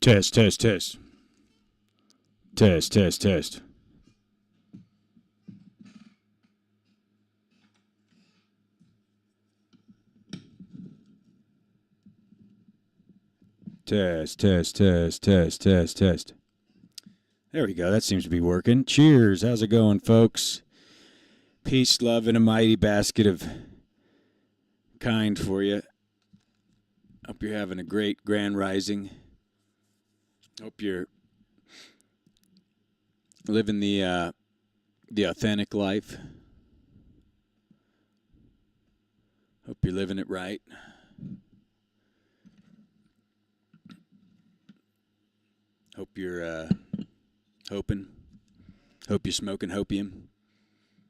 Test, test, test. Test, test, test. Test, test, test, test, test, test. There we go. That seems to be working. Cheers. How's it going, folks? Peace, love, and a mighty basket of kind for you. Hope you're having a great grand rising. Hope you're living the authentic life. Hope you're living it right. Hope you're hoping. Hope you're smoking hopium.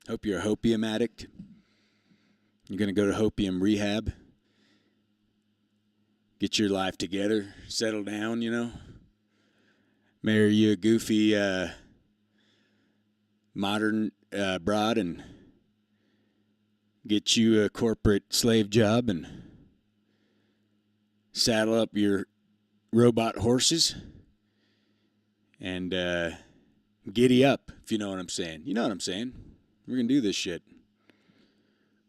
Hope you're a hopium addict. You're going to go to hopium rehab. Get your life together. Settle down, you know. Marry you a goofy modern broad and get you a corporate slave job and saddle up your robot horses and giddy up, if you know what I'm saying. You know what I'm saying. We're going to do this shit.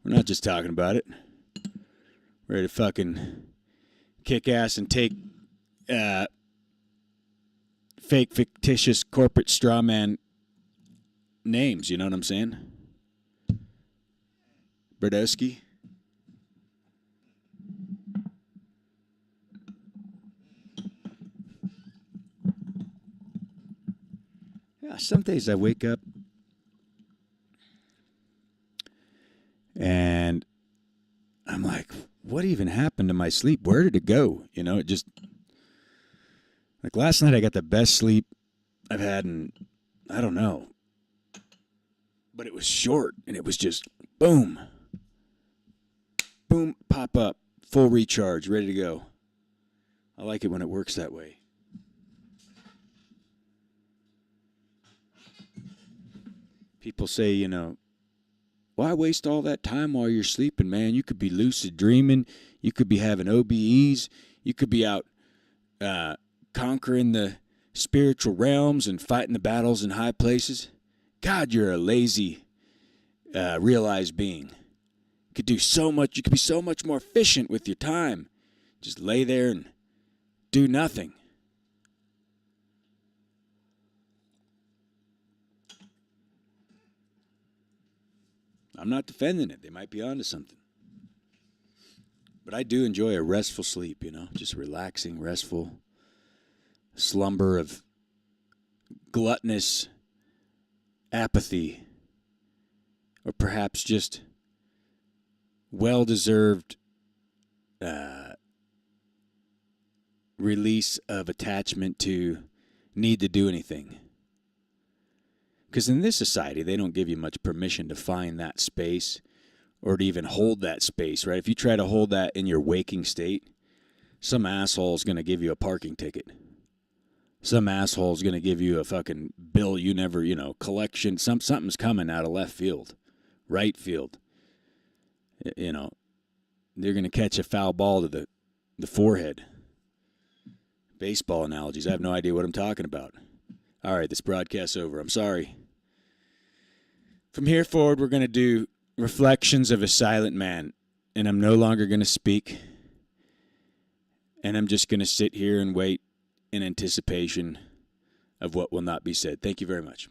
We're not just talking about it. We're ready to fucking kick ass and take fake, fictitious corporate straw man names. You know what I'm saying? Brodowski. Yeah, some days I wake up and I'm like, what even happened to my sleep? Where did it go? You know, it just, like last night I got the best sleep I've had in, I don't know. But it was short and it was just boom. Boom, pop up, full recharge, ready to go. I like it when it works that way. People say, you know, why waste all that time while you're sleeping, man? You could be lucid dreaming. You could be having OBEs. You could be out conquering the spiritual realms and fighting the battles in high places. God, you're a lazy, realized being. You could do so much. You could be so much more efficient with your time. Just lay there and do nothing. I'm not defending it. They might be onto something. But I do enjoy a restful sleep, you know, just relaxing, restful slumber of gluttonous apathy, or perhaps just well-deserved release of attachment to need to do anything. Because in this society, they don't give you much permission to find that space or to even hold that space, right? If you try to hold that in your waking state, some asshole is going to give you a parking ticket. Some asshole is going to give you a fucking bill you never, you know, collection. Something's coming out of left field, right field. You know, they're going to catch a foul ball to the forehead. Baseball analogies. I have no idea what I'm talking about. All right, this broadcast's over. I'm sorry. From here forward, we're going to do reflections of a silent man, and I'm no longer going to speak, and I'm just going to sit here and wait in anticipation of what will not be said. Thank you very much.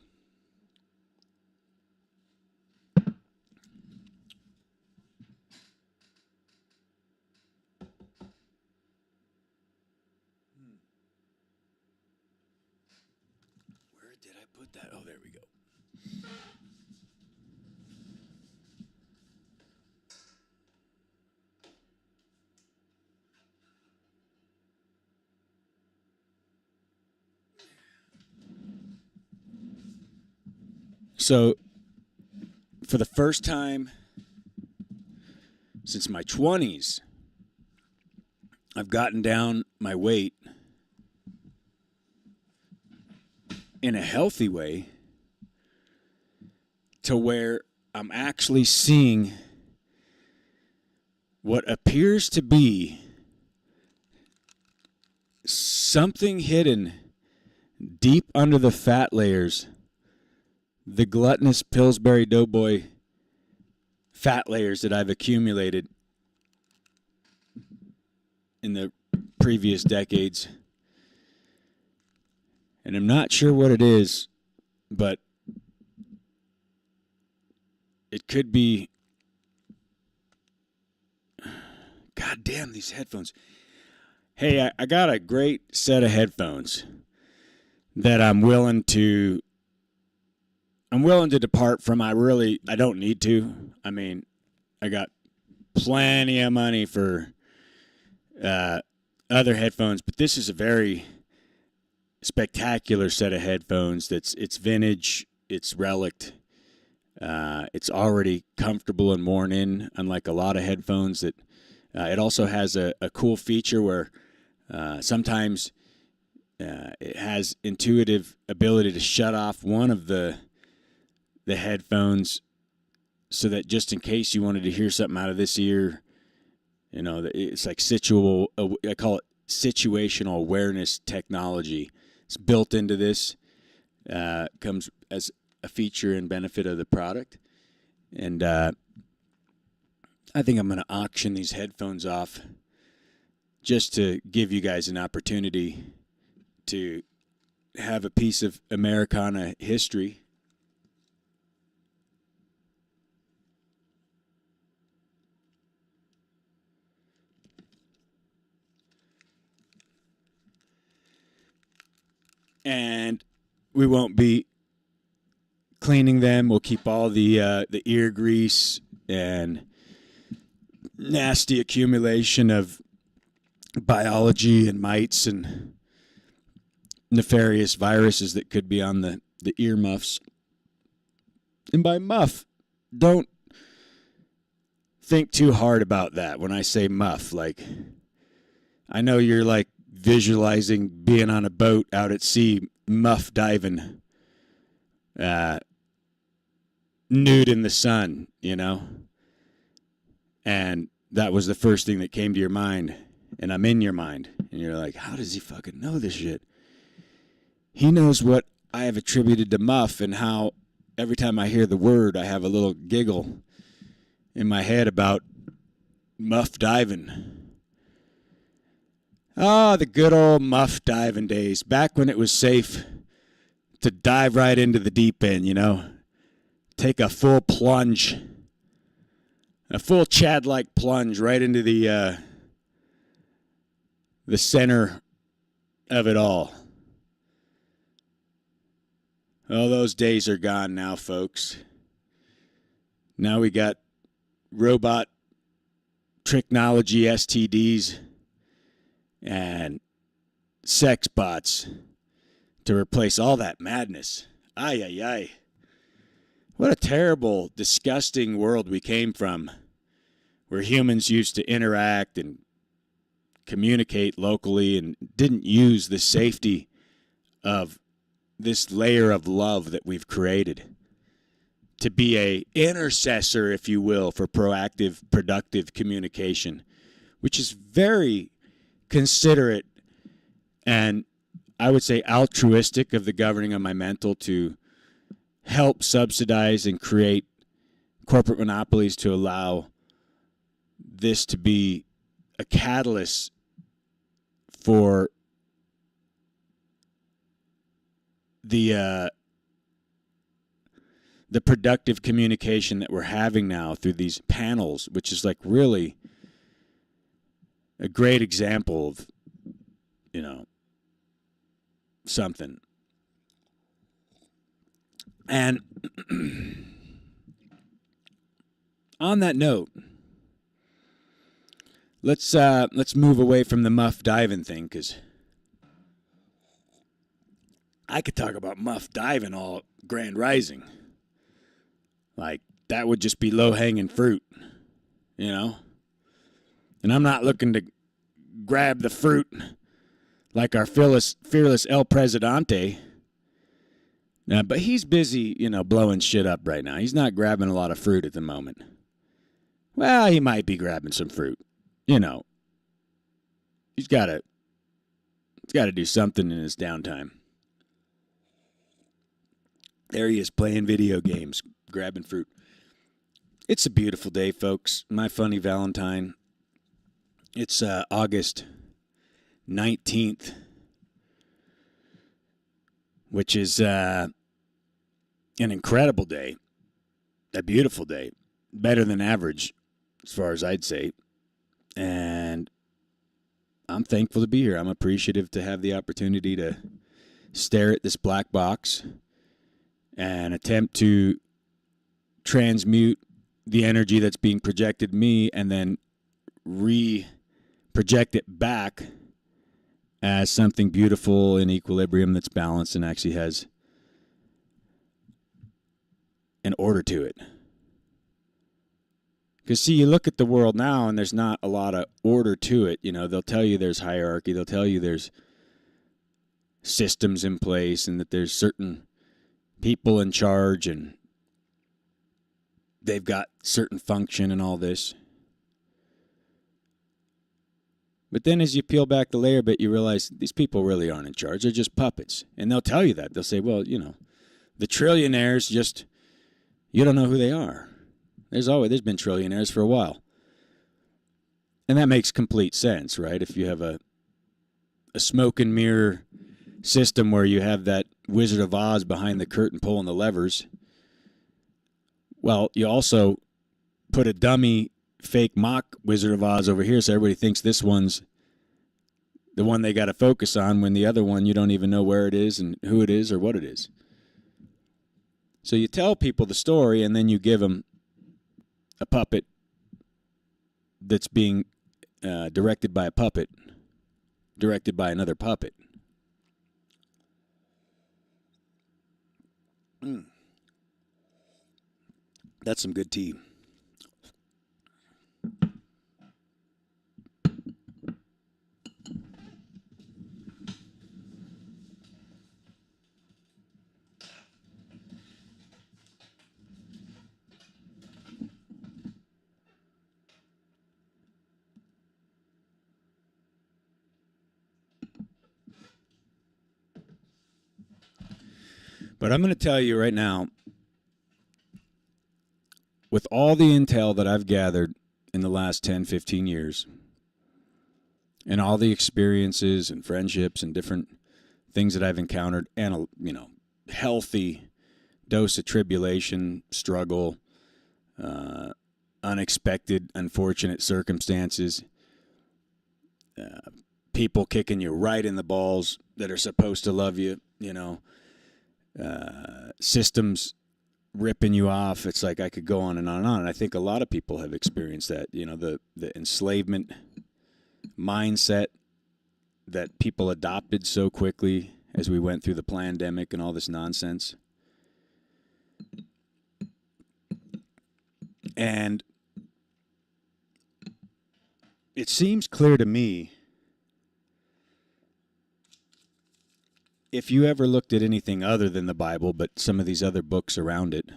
Where did I put that? Oh, there we go. So, for the first time since my 20s, I've gotten down my weight in a healthy way to where I'm actually seeing what appears to be something hidden deep under the fat layers, the gluttonous Pillsbury Doughboy fat layers that I've accumulated in the previous decades. And I'm not sure what it is, but it could be... God damn, these headphones. Hey, I got a great set of headphones that I'm willing to depart from. I don't need to. I mean, I got plenty of money for other headphones, but this is a very spectacular set of headphones. It's vintage, it's relict, it's already comfortable and worn in, unlike a lot of headphones that it also has a cool feature where sometimes it has intuitive ability to shut off one of the headphones so that just in case you wanted to hear something out of this ear, it's like I call it situational awareness technology. It's built into this, comes as a feature and benefit of the product. And I think I'm going to auction these headphones off just to give you guys an opportunity to have a piece of Americana history. And we won't be cleaning them. We'll keep all the ear grease and nasty accumulation of biology and mites and nefarious viruses that could be on the ear muffs. And by muff, don't think too hard about that when I say muff. Like, I know you're like visualizing being on a boat out at sea, muff diving, nude in the sun, and that was the first thing that came to your mind, and I'm in your mind, and you're like, how does he fucking know this shit? He knows what I have attributed to muff, and how every time I hear the word, I have a little giggle in my head about muff diving. Oh, the good old muff diving days, back when it was safe to dive right into the deep end, take a full plunge, a full Chad-like plunge right into the center of it all. Oh, those days are gone now, folks. Now we got robot technology STDs and sex bots to replace all that madness. Ay, ay, ay. What a terrible, disgusting world we came from, where humans used to interact and communicate locally and didn't use the safety of this layer of love that we've created to be a intercessor, if you will, for proactive, productive communication, which is very considerate and I would say altruistic of the governing of my mental to help subsidize and create corporate monopolies to allow this to be a catalyst for the productive communication that we're having now through these panels, which is like really a great example of, something. And on that note, let's move away from the muff diving thing, because I could talk about muff diving all Grand Rising. Like, that would just be low-hanging fruit, And I'm not looking to grab the fruit like our fearless El Presidente. But he's busy, blowing shit up right now. He's not grabbing a lot of fruit at the moment. Well, he might be grabbing some fruit. He's got to He's got to do something in his downtime. There he is playing video games, grabbing fruit. It's a beautiful day, folks. My funny Valentine. It's August 19th, which is an incredible day, a beautiful day, better than average as far as I'd say. And I'm thankful to be here. I'm appreciative to have the opportunity to stare at this black box and attempt to transmute the energy that's being projected me and then project it back as something beautiful in equilibrium that's balanced and actually has an order to it. Because, see, you look at the world now and there's not a lot of order to it. You know, they'll tell you there's hierarchy. They'll tell you there's systems in place and that there's certain people in charge and they've got certain function and all this. But then as you peel back the layer a bit, you realize these people really aren't in charge. They're just puppets. And they'll tell you that. They'll say, well, you know, the trillionaires just, you don't know who they are. There's been trillionaires for a while. And that makes complete sense, right? If you have a smoke and mirror system where you have that Wizard of Oz behind the curtain pulling the levers, well, you also put a dummy fake mock Wizard of Oz over here so everybody thinks this one's the one they got to focus on when the other one you don't even know where it is and who it is or what it is. So you tell people the story and then you give them a puppet that's being directed by a puppet, directed by another puppet. That's some good tea. But I'm going to tell you right now, with all the intel that I've gathered in the last 10, 15 years, and all the experiences and friendships and different things that I've encountered, and a healthy dose of tribulation, struggle, unexpected, unfortunate circumstances, people kicking you right in the balls that are supposed to love you, systems ripping you off. It's like I could go on and on and on. And I think a lot of people have experienced that, the enslavement mindset that people adopted so quickly as we went through the pandemic and all this nonsense. And it seems clear to me, if you ever looked at anything other than the Bible, but some of these other books around it,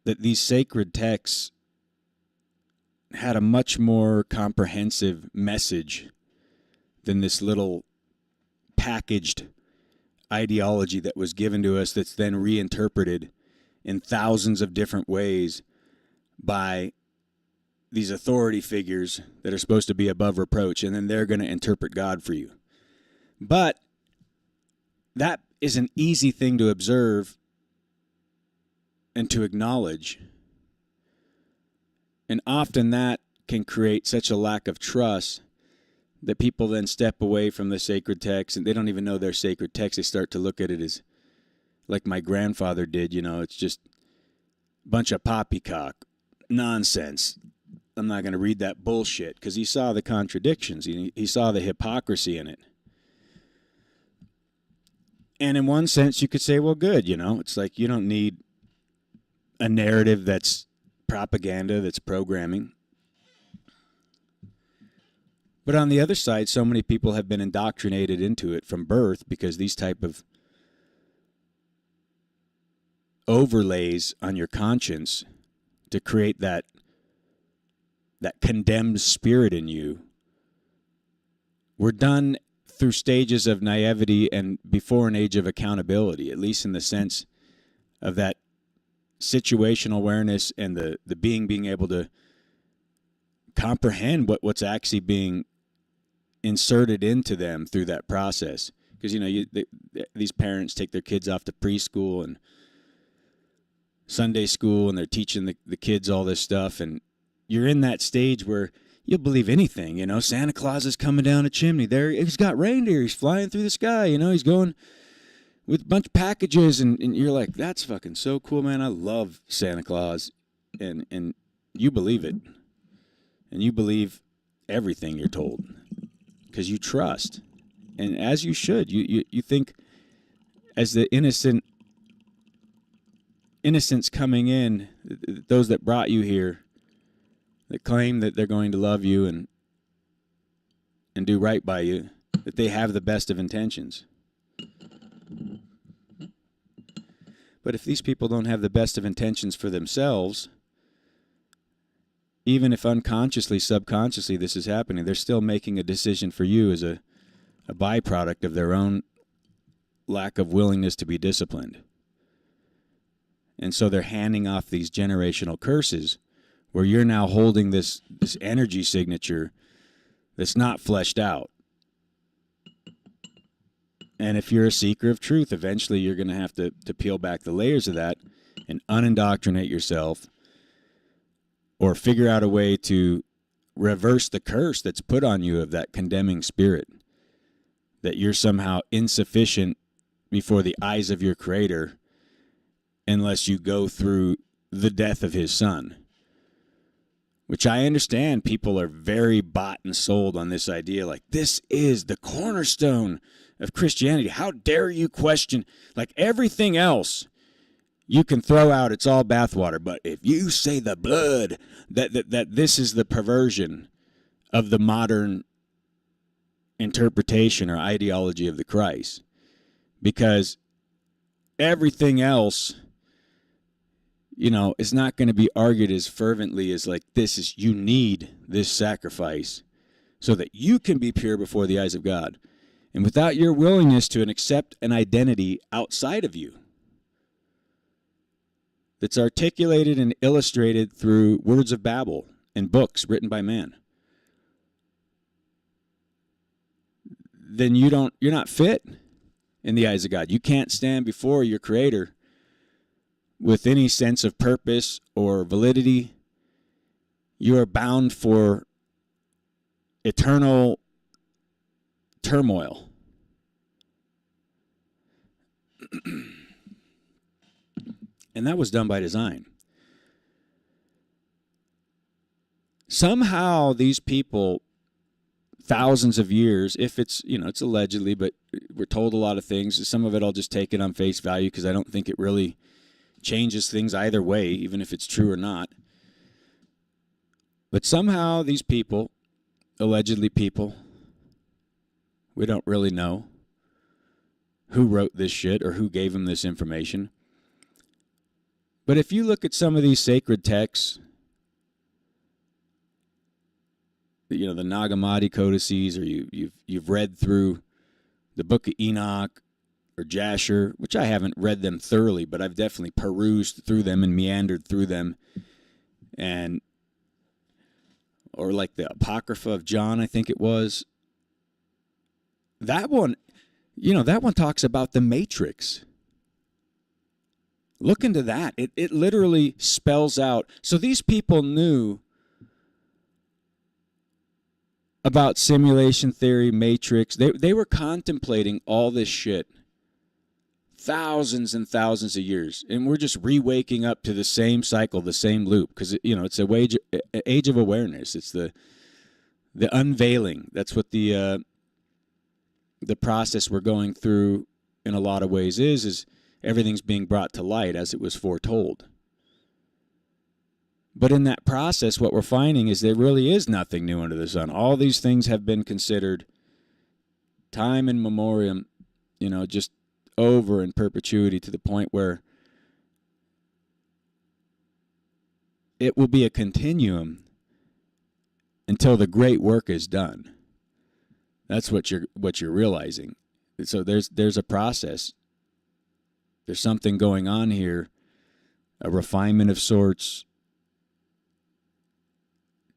that these sacred texts had a much more comprehensive message than this little packaged ideology that was given to us that's then reinterpreted in thousands of different ways by these authority figures that are supposed to be above reproach, and then they're going to interpret God for you. But that is an easy thing to observe and to acknowledge. And often that can create such a lack of trust that people then step away from the sacred text and they don't even know they're sacred text. They start to look at it as like my grandfather did, it's just a bunch of poppycock nonsense. I'm not going to read that bullshit because he saw the contradictions. He saw the hypocrisy in it. And in one sense, you could say, well, good, It's like you don't need a narrative that's propaganda, that's programming. But on the other side, so many people have been indoctrinated into it from birth because these type of overlays on your conscience to create that condemned spirit in you We're done through stages of naivety and before an age of accountability, at least in the sense of that situational awareness and the being able to comprehend what's actually being inserted into them through that process. Because, these parents take their kids off to preschool and Sunday school, and they're teaching the kids all this stuff, and you're in that stage where you'll believe anything. Santa Claus is coming down a chimney. There, he's got reindeer. He's flying through the sky. He's going with a bunch of packages, and you're like, that's fucking so cool, man. I love Santa Claus, and you believe it, and you believe everything you're told because you trust, and as you should. You think as the innocence coming in, those that brought you here, that claim that they're going to love you and do right by you, that they have the best of intentions. But if these people don't have the best of intentions for themselves, even if unconsciously, subconsciously this is happening, they're still making a decision for you as a byproduct of their own lack of willingness to be disciplined. And so they're handing off these generational curses where you're now holding this energy signature that's not fleshed out. And if you're a seeker of truth, eventually you're going to have to peel back the layers of that and unindoctrinate yourself, or figure out a way to reverse the curse that's put on you of that condemning spirit, that you're somehow insufficient before the eyes of your Creator unless you go through the death of His Son. Which I understand people are very bought and sold on this idea, like, this is the cornerstone of Christianity. How dare you question? Like, everything else you can throw out, it's all bathwater. But if you say the blood, that this is the perversion of the modern interpretation or ideology of the Christ. Because everything else, is not going to be argued as fervently as like, you need this sacrifice so that you can be pure before the eyes of God. And without your willingness to accept an identity outside of you that's articulated and illustrated through words of Babel and books written by man, then you're not fit in the eyes of God. You can't stand before your Creator with any sense of purpose or validity. You are bound for eternal turmoil. And that was done by design. Somehow these people, thousands of years, if it's, it's allegedly, but we're told a lot of things. Some of it I'll just take it on face value because I don't think it really changes things either way, even if it's true or not. But somehow these people, allegedly people, we don't really know who wrote this shit or who gave them this information. But if you look at some of these sacred texts, the Nag Hammadi codices, or you've read through the Book of Enoch or Jasher, which I haven't read them thoroughly, but I've definitely perused through them and meandered through them, or like the Apocrypha of John, I think it was. That one, that one talks about the Matrix. Look into that. It literally spells out. So these people knew about simulation theory, Matrix. They were contemplating all this shit thousands and thousands of years, and we're just re-waking up to the same cycle, the same loop, because it's a age of awareness. It's the unveiling. That's what the process we're going through in a lot of ways is everything's being brought to light as it was foretold. But in that process, what we're finding is there really is nothing new under the sun. All these things have been considered time in memoriam, just over in perpetuity, to the point where it will be a continuum until the great work is done. That's what you're realizing. So there's a process. There's something going on here, a refinement of sorts.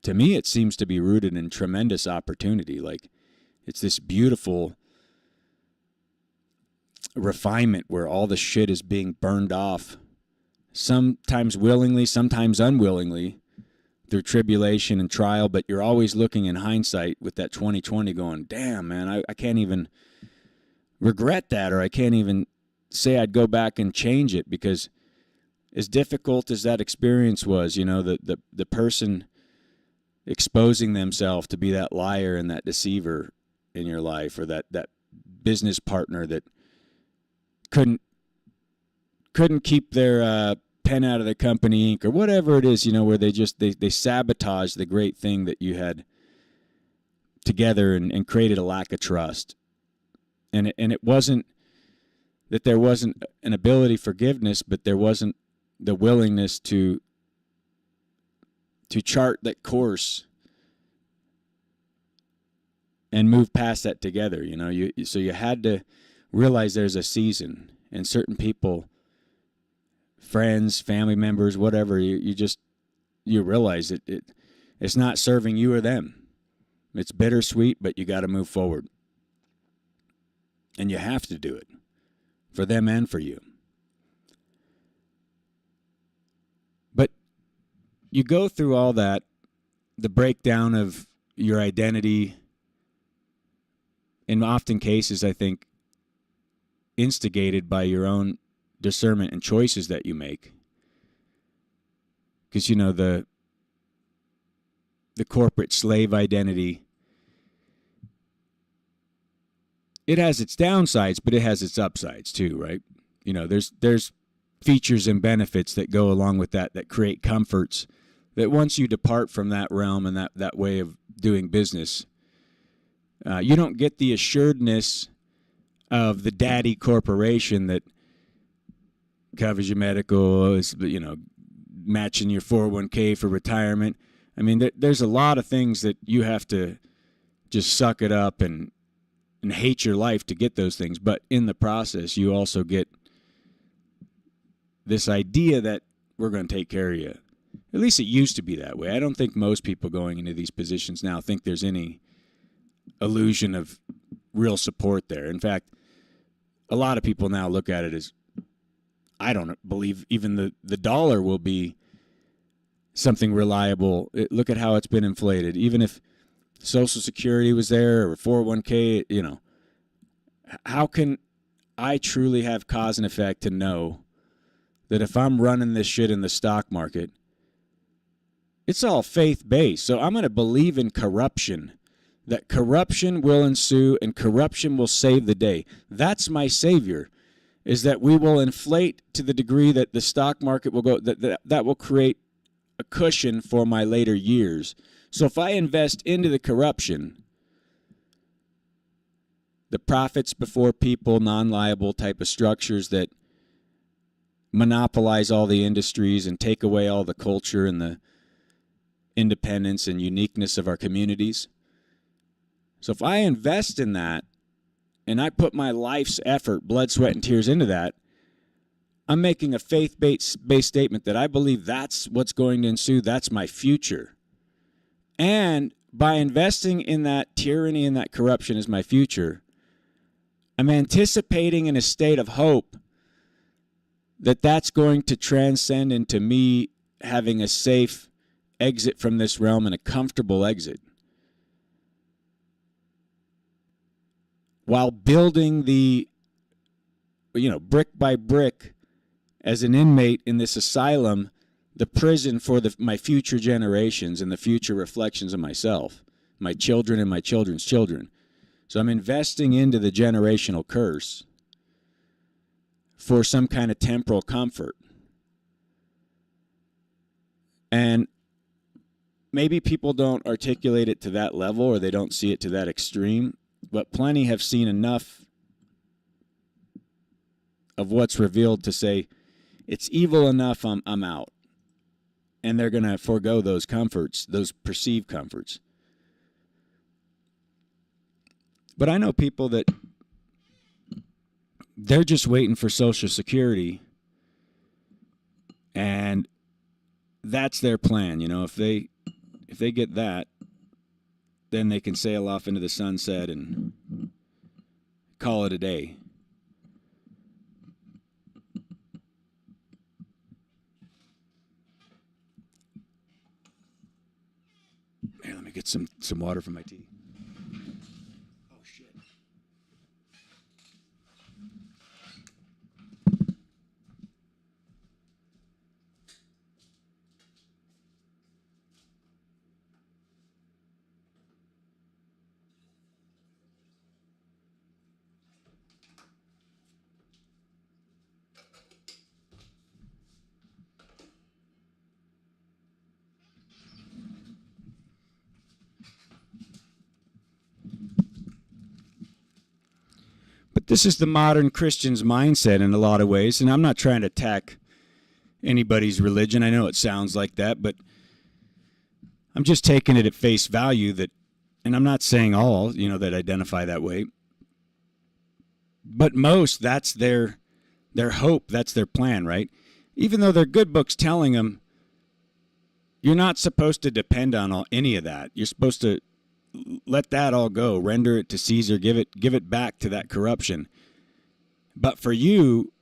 To me, it seems to be rooted in tremendous opportunity. Like, it's this beautiful refinement where all the shit is being burned off, sometimes willingly, sometimes unwillingly, through tribulation and trial, but you're always looking in hindsight with that 2020 going, damn, man, I can't even regret that, or I can't even say I'd go back and change it, because as difficult as that experience was, you know, the person exposing themselves to be that liar and that deceiver in your life, or that business partner that couldn't keep their pen out of the company ink, or whatever it is, you know, where they sabotage the great thing that you had together, and created a lack of trust. And it wasn't that there wasn't an ability for forgiveness, but there wasn't the willingness to chart that course and move past that together. You know, so you had to realize there's a season, and certain people, friends, family members, whatever, you realize it's not serving you or them. It's bittersweet, but you got to move forward. And you have to do it for them and for you. But you go through all that, the breakdown of your identity, in often cases, I think, instigated by your own discernment and choices that you make. Because, you know, the corporate slave identity, it has its downsides, but it has its upsides too, right? You know, there's features and benefits that go along with that create comforts that once you depart from that realm and that way of doing business, you don't get the assuredness of the daddy corporation that covers your medical, is, you know, matching your 401k for retirement. I mean, there's a lot of things that you have to just suck it up and hate your life to get those things. But in the process, you also get this idea that we're going to take care of you. At least it used to be that way. I don't think most people going into these positions now think there's any illusion of real support there. In fact, a lot of people now look at it as, I don't believe even the dollar will be something reliable. Look at how it's been inflated. Even if Social Security was there, or 401k, you know, how can I truly have cause and effect to know that if I'm running this shit in the stock market, it's all faith-based. So I'm going to believe in corruption, that corruption will ensue and corruption will save the day. That's my savior, is that we will inflate to the degree that the stock market will go, that will create a cushion for my later years. So if I invest into the corruption, the profits before people, non-liable type of structures that monopolize all the industries and take away all the culture and the independence and uniqueness of our communities. So if I invest in that and I put my life's effort, blood, sweat, and tears into that, I'm making a faith-based statement that I believe that's what's going to ensue. That's my future. And by investing in that tyranny and that corruption as my future, I'm anticipating in a state of hope that that's going to transcend into me having a safe exit from this realm and a comfortable exit, while building the, you know, brick by brick as an inmate in this asylum, the prison for my future generations and the future reflections of myself, my children and my children's children. So I'm investing into the generational curse for some kind of temporal comfort. And maybe people don't articulate it to that level, or they don't see it to that extreme, but plenty have seen enough of what's revealed to say, it's evil enough, I'm out. And they're going to forego those comforts, those perceived comforts. But I know people that they're just waiting for Social Security, and that's their plan. If they get that, then they can sail off into the sunset and call it a day. Here, let me get some water for my tea. Oh, shit. But this is the modern Christian's mindset in a lot of ways, and I'm not trying to attack anybody's religion. I know it sounds like that, but I'm just taking it at face value that, and I'm not saying all, that identify that way, but most, that's their hope, that's their plan, right? Even though there are good books telling them you're not supposed to depend on any of that. You're supposed to let that all go, render it to Caesar, give it back to that corruption. But for you,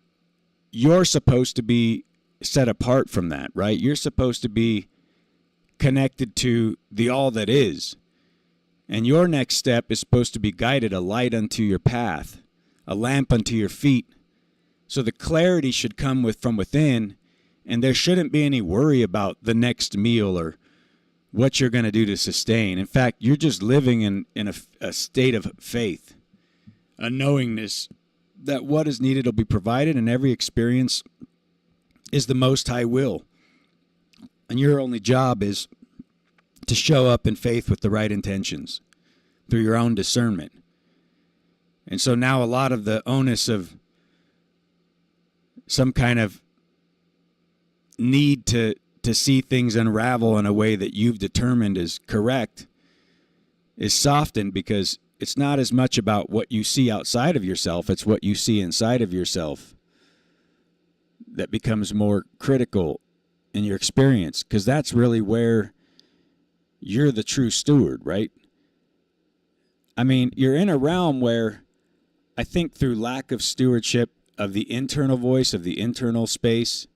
you're supposed to be set apart from that, right? You're supposed to be connected to the all that is. And your next step is supposed to be guided, a light unto your path, a lamp unto your feet. So the clarity should come from within, and there shouldn't be any worry about the next meal or what you're going to do to sustain. In fact, you're just living in a state of faith, a knowingness that what is needed will be provided, and every experience is the Most High will. And your only job is to show up in faith with the right intentions through your own discernment. And so now a lot of the onus of some kind of need to see things unravel in a way that you've determined is correct is softened, because it's not as much about what you see outside of yourself, it's what you see inside of yourself that becomes more critical in your experience, because that's really where you're the true steward, right? I mean, you're in a realm where I think through lack of stewardship of the internal voice, of the internal space,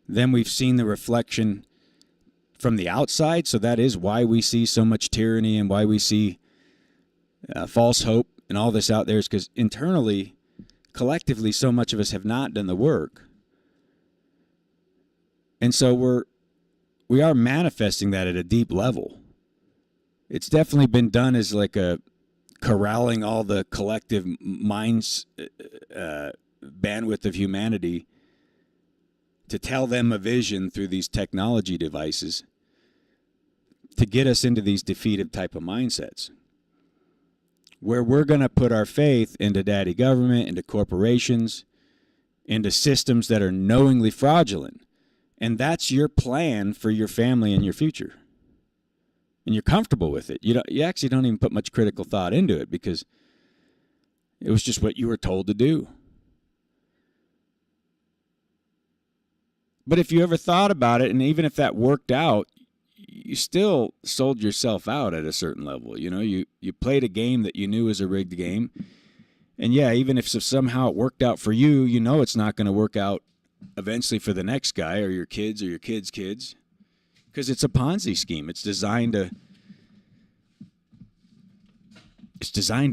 then we've seen the reflection from the outside. So that is why we see so much tyranny and why we see false hope and all this out there, is because internally, collectively, so much of us have not done the work. And so we are manifesting that at a deep level. It's definitely been done as like a corralling all the collective minds, bandwidth of humanity, to tell them a vision through these technology devices to get us into these defeated type of mindsets, where we're going to put our faith into daddy government, into corporations, into systems that are knowingly fraudulent. And that's your plan for your family and your future. And you're comfortable with it. You actually don't even put much critical thought into it, because it was just what you were told to do. But if you ever thought about it, and even if that worked out, you still sold yourself out at a certain level. You played a game that you knew was a rigged game. And yeah, even if somehow it worked out for you, it's not going to work out eventually for the next guy or your kids or your kids' kids, because it's a Ponzi scheme. It's designed to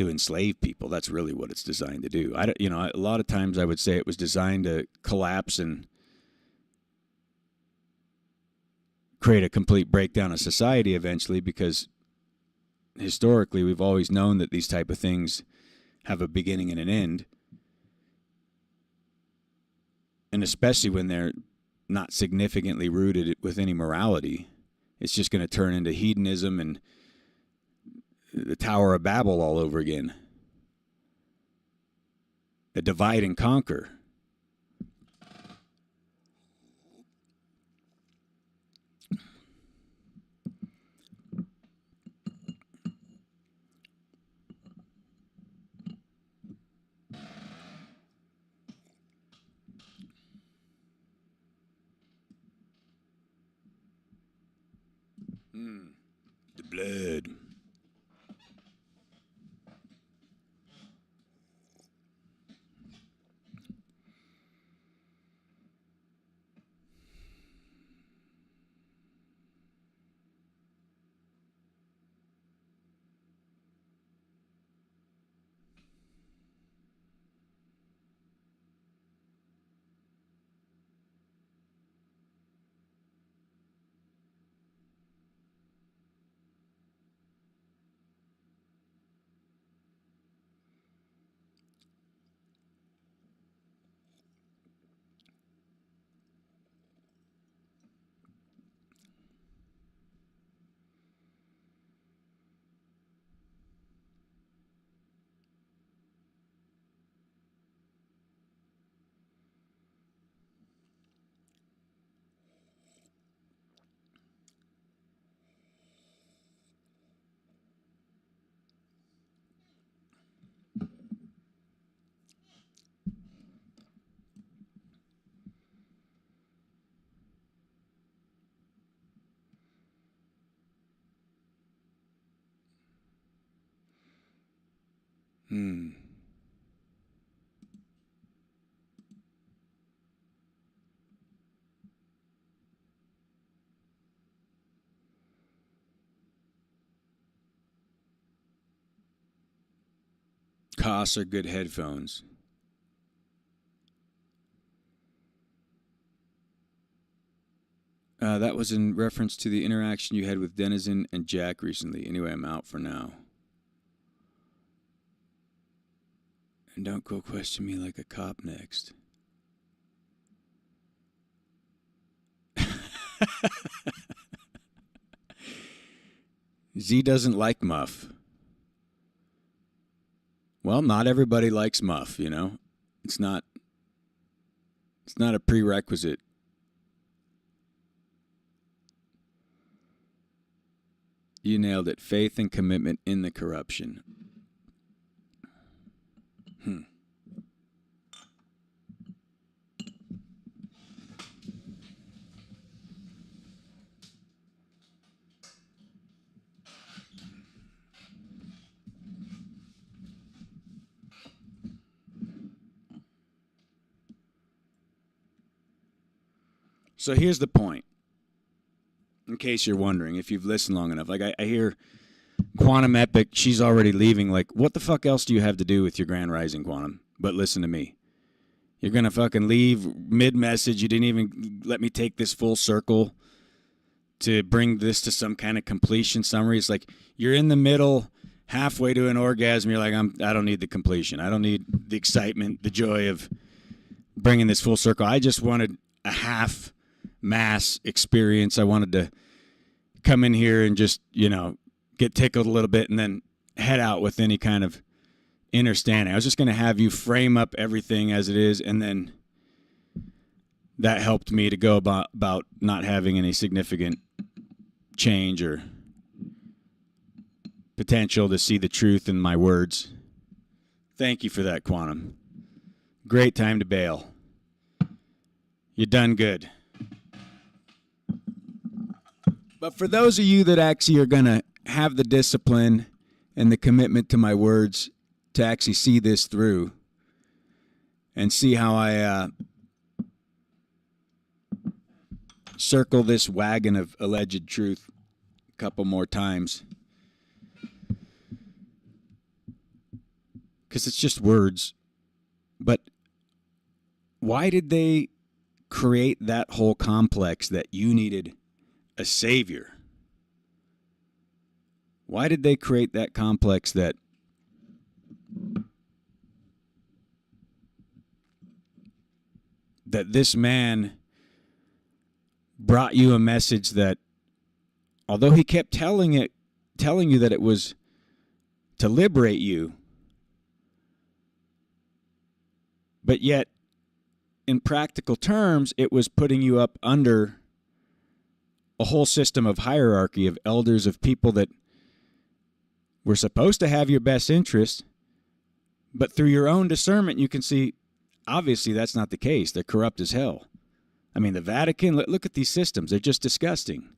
enslave people. That's really what it's designed to do. A lot of times I would say it was designed to collapse and create a complete breakdown of society eventually, because historically we've always known that these type of things have a beginning and an end. And especially when they're not significantly rooted with any morality, it's just going to turn into hedonism and the Tower of Babel all over again. A divide and conquer. The blood. Costs are good headphones. That was in reference to the interaction you had with Denizen and Jack recently. Anyway, I'm out for now. And don't go question me like a cop next. Z doesn't like Muff. Well, not everybody likes Muff, you know. It's not a prerequisite. You nailed it. Faith and commitment in the corruption. So here's the point. In case you're wondering, if you've listened long enough, like I hear Quantum Epic, she's already leaving. Like, what the fuck else do you have to do with your Grand Rising, Quantum? But listen to me. You're going to fucking leave mid-message. You didn't even let me take this full circle to bring this to some kind of completion summary. It's like you're in the middle, halfway to an orgasm. You're like, I don't need the completion. I don't need the excitement, the joy of bringing this full circle. I just wanted a half mass experience. I wanted to come in here and just, get tickled a little bit and then head out with any kind of understanding. I was just going to have you frame up everything as it is, and then that helped me to go about not having any significant change or potential to see the truth in my words. Thank you for that, Quantum. Great time to bail. You done good. But for those of you that actually are going to have the discipline and the commitment to my words to actually see this through and see how I circle this wagon of alleged truth a couple more times. Because it's just words. But why did they create that whole complex that you needed a savior? Why did they create that complex that this man brought you a message that, although he kept telling you that it was to liberate you, but yet in practical terms, it was putting you up under a whole system of hierarchy of elders, of people that were supposed to have your best interest, but through your own discernment, you can see, obviously, that's not the case. They're corrupt as hell. I mean, the Vatican, look at these systems. They're just disgusting.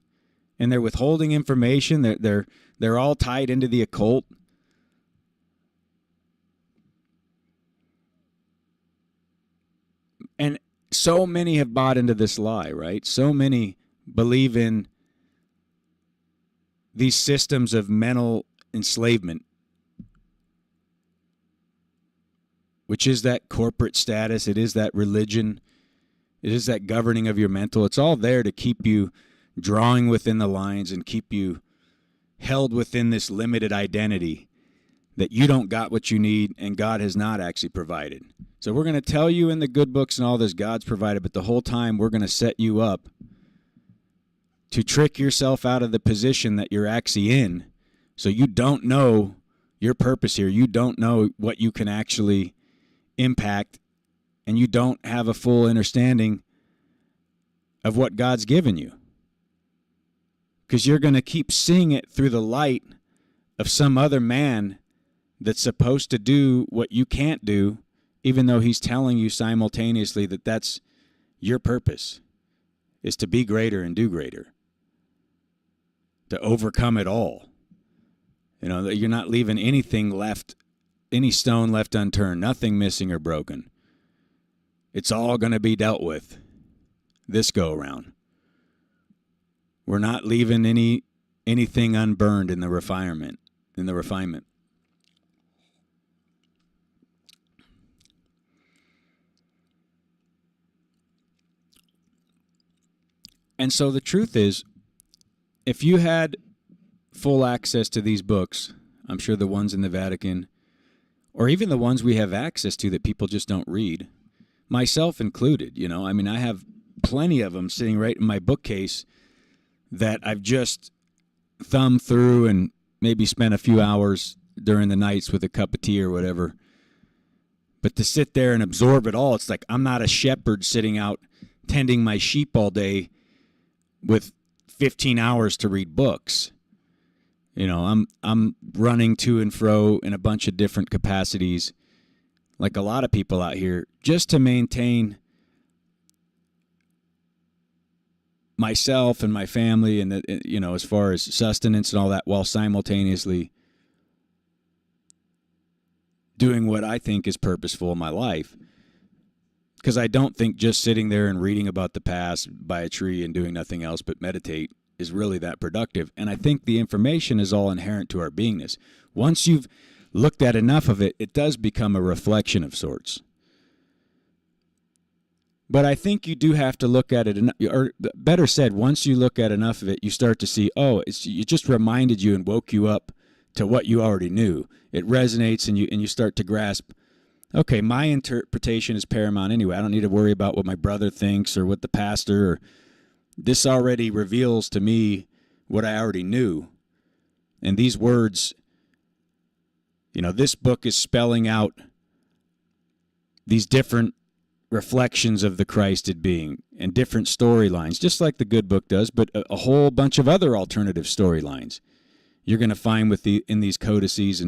and they're withholding information. They're all tied into the occult. And so many have bought into this lie, right? So many believe in these systems of mental enslavement, which is that corporate status. It is that religion. It is that governing of your mental. It's all there to keep you drawing within the lines and keep you held within this limited identity that you don't got what you need and God has not actually provided. So we're going to tell you in the good books and all this God's provided, but the whole time we're going to set you up to trick yourself out of the position that you're actually in, so you don't know your purpose here. You don't know what you can actually impact, and you don't have a full understanding of what God's given you. Because you're going to keep seeing it through the light of some other man that's supposed to do what you can't do, even though he's telling you simultaneously that that's your purpose, is to be greater and do greater, to overcome it all. You know, that you're not leaving anything left, any stone left unturned, nothing missing or broken. It's all going to be dealt with this go around. We're not leaving anything unburned in the refinement. And so the truth is, if you had full access to these books, I'm sure the ones in the Vatican, or even the ones we have access to that people just don't read, myself included, you know, I mean, I have plenty of them sitting right in my bookcase that I've just thumbed through and maybe spent a few hours during the nights with a cup of tea or whatever. But to sit there and absorb it all, it's like I'm not a shepherd sitting out tending my sheep all day with 15 hours to read books. You know, I'm running to and fro in a bunch of different capacities, like a lot of people out here, just to maintain myself and my family, and you know, as far as sustenance and all that, while simultaneously doing what I think is purposeful in my life. Because I don't think just sitting there and reading about the past by a tree and doing nothing else but meditate is really that productive. And I think the information is all inherent to our beingness. Once you've looked at enough of it, it does become a reflection of sorts. But I think you do have to look at it, or better said, once you look at enough of it, you start to see, oh, it just reminded you and woke you up to what you already knew. It resonates, and you start to grasp, okay, my interpretation is paramount anyway. I don't need to worry about what my brother thinks or what the pastor, or this already reveals to me what I already knew. And these words, you know, this book is spelling out these different reflections of the Christed being and different storylines, just like the good book does, but a whole bunch of other alternative storylines you're going to find in these codices.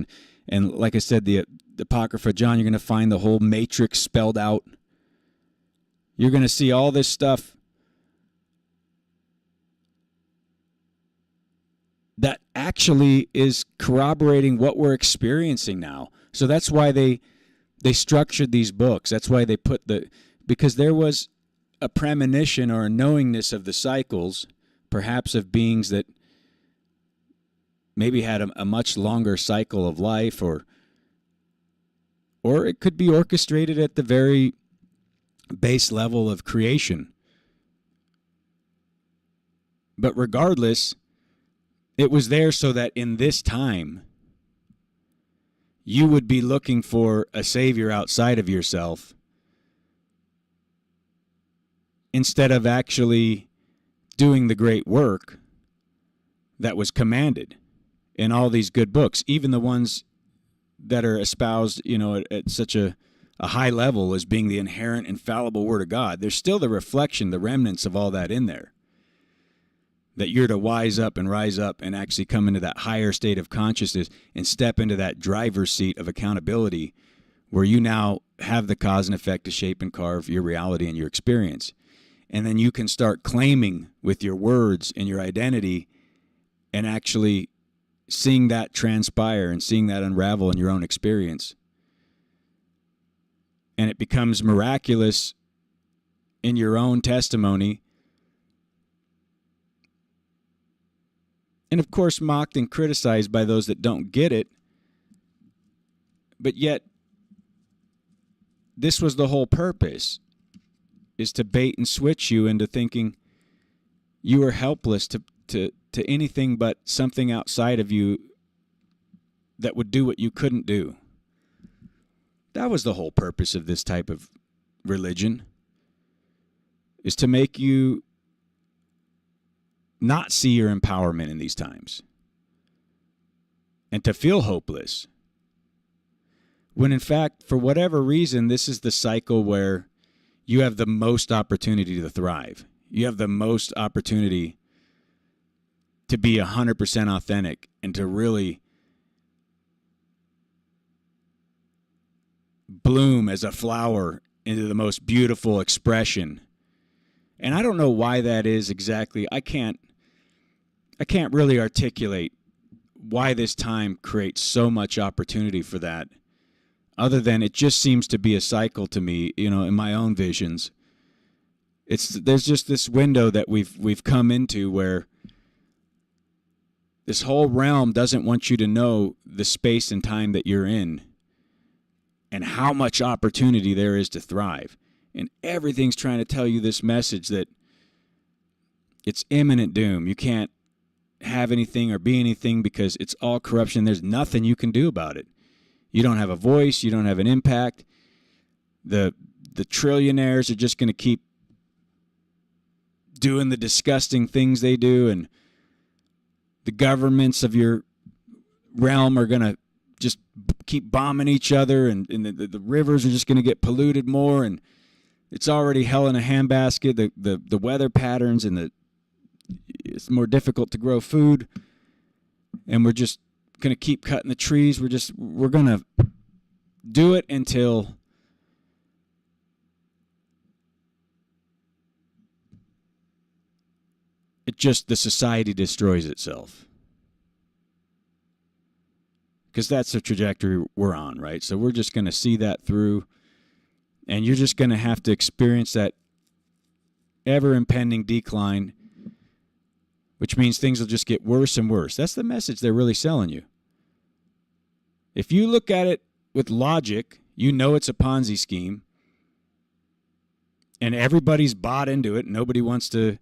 And like I said, the Apocrypha John, you're going to find the whole matrix spelled out. You're going to see all this stuff that actually is corroborating what we're experiencing now. So that's why they structured these books. That's why they put because there was a premonition or a knowingness of the cycles, perhaps of beings that maybe had a much longer cycle of life, or it could be orchestrated at the very base level of creation. But regardless, it was there so that in this time, you would be looking for a savior outside of yourself instead of actually doing the great work that was commanded in all these good books, even the ones that are espoused, you know, at such a high level as being the inherent, infallible Word of God. There's still the reflection, the remnants of all that in there, that you're to wise up and rise up and actually come into that higher state of consciousness and step into that driver's seat of accountability, where you now have the cause and effect to shape and carve your reality and your experience. And then you can start claiming with your words and your identity and actually seeing that transpire and seeing that unravel in your own experience. And it becomes miraculous in your own testimony. And of course, mocked and criticized by those that don't get it. But yet, this was the whole purpose, is to bait and switch you into thinking you are helpless to anything but something outside of you that would do what you couldn't do. That was the whole purpose of this type of religion, is to make you not see your empowerment in these times and to feel hopeless. When in fact, for whatever reason, this is the cycle where you have the most opportunity to thrive. You have the most opportunity to be 100% authentic and to really bloom as a flower into the most beautiful expression. And I don't know why that is exactly. I can't really articulate why this time creates so much opportunity for that, other than it just seems to be a cycle to me, in my own visions. There's just this window that we've come into where this whole realm doesn't want you to know the space and time that you're in and how much opportunity there is to thrive. And everything's trying to tell you this message that it's imminent doom. You can't have anything or be anything because it's all corruption. There's nothing you can do about it. You don't have a voice. You don't have an impact. The trillionaires are just going to keep doing the disgusting things they do, and the governments of your realm are going to just keep bombing each other, and the rivers are just going to get polluted more, and it's already hell in a handbasket. The weather patterns and it's more difficult to grow food, and we're just going to keep cutting the trees. We're going to do it until the society destroys itself. Because that's the trajectory we're on, right? So we're just going to see that through, and you're just going to have to experience that ever-impending decline, which means things will just get worse and worse. That's the message they're really selling you. If you look at it with logic, you know it's a Ponzi scheme, and everybody's bought into it. Nobody wants to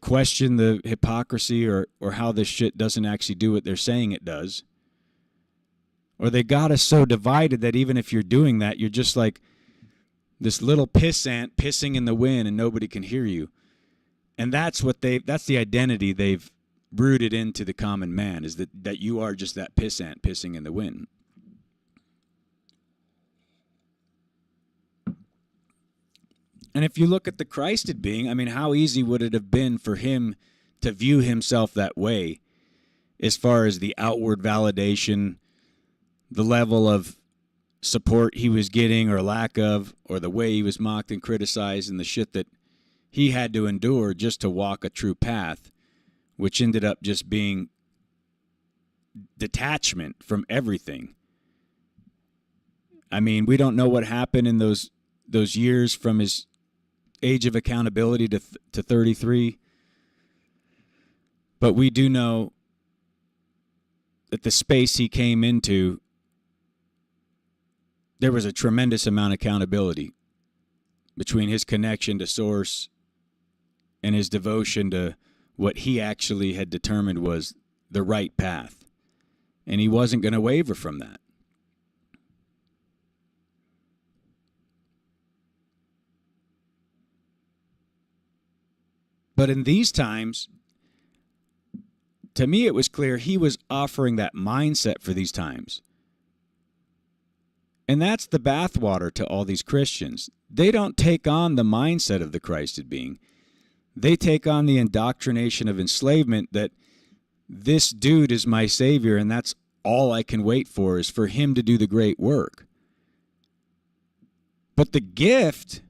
question the hypocrisy or how this shit doesn't actually do what they're saying it does. Or they got us so divided that even if you're doing that, you're just like this little pissant pissing in the wind and nobody can hear you. And that's the identity they've rooted into the common man, is that you are just that pissant pissing in the wind. And if you look at the Christed being, how easy would it have been for him to view himself that way, as far as the outward validation, the level of support he was getting or lack of, or the way he was mocked and criticized, and the shit that he had to endure just to walk a true path, which ended up just being detachment from everything. We don't know what happened in those years from his age of accountability to 33, but we do know that the space he came into, there was a tremendous amount of accountability between his connection to Source and his devotion to what he actually had determined was the right path. And he wasn't going to waver from that. But in these times, to me it was clear he was offering that mindset for these times. And that's the bathwater to all these Christians. They don't take on the mindset of the Christed being. They take on the indoctrination of enslavement that this dude is my savior and that's all I can wait for, is for him to do the great work. But the gift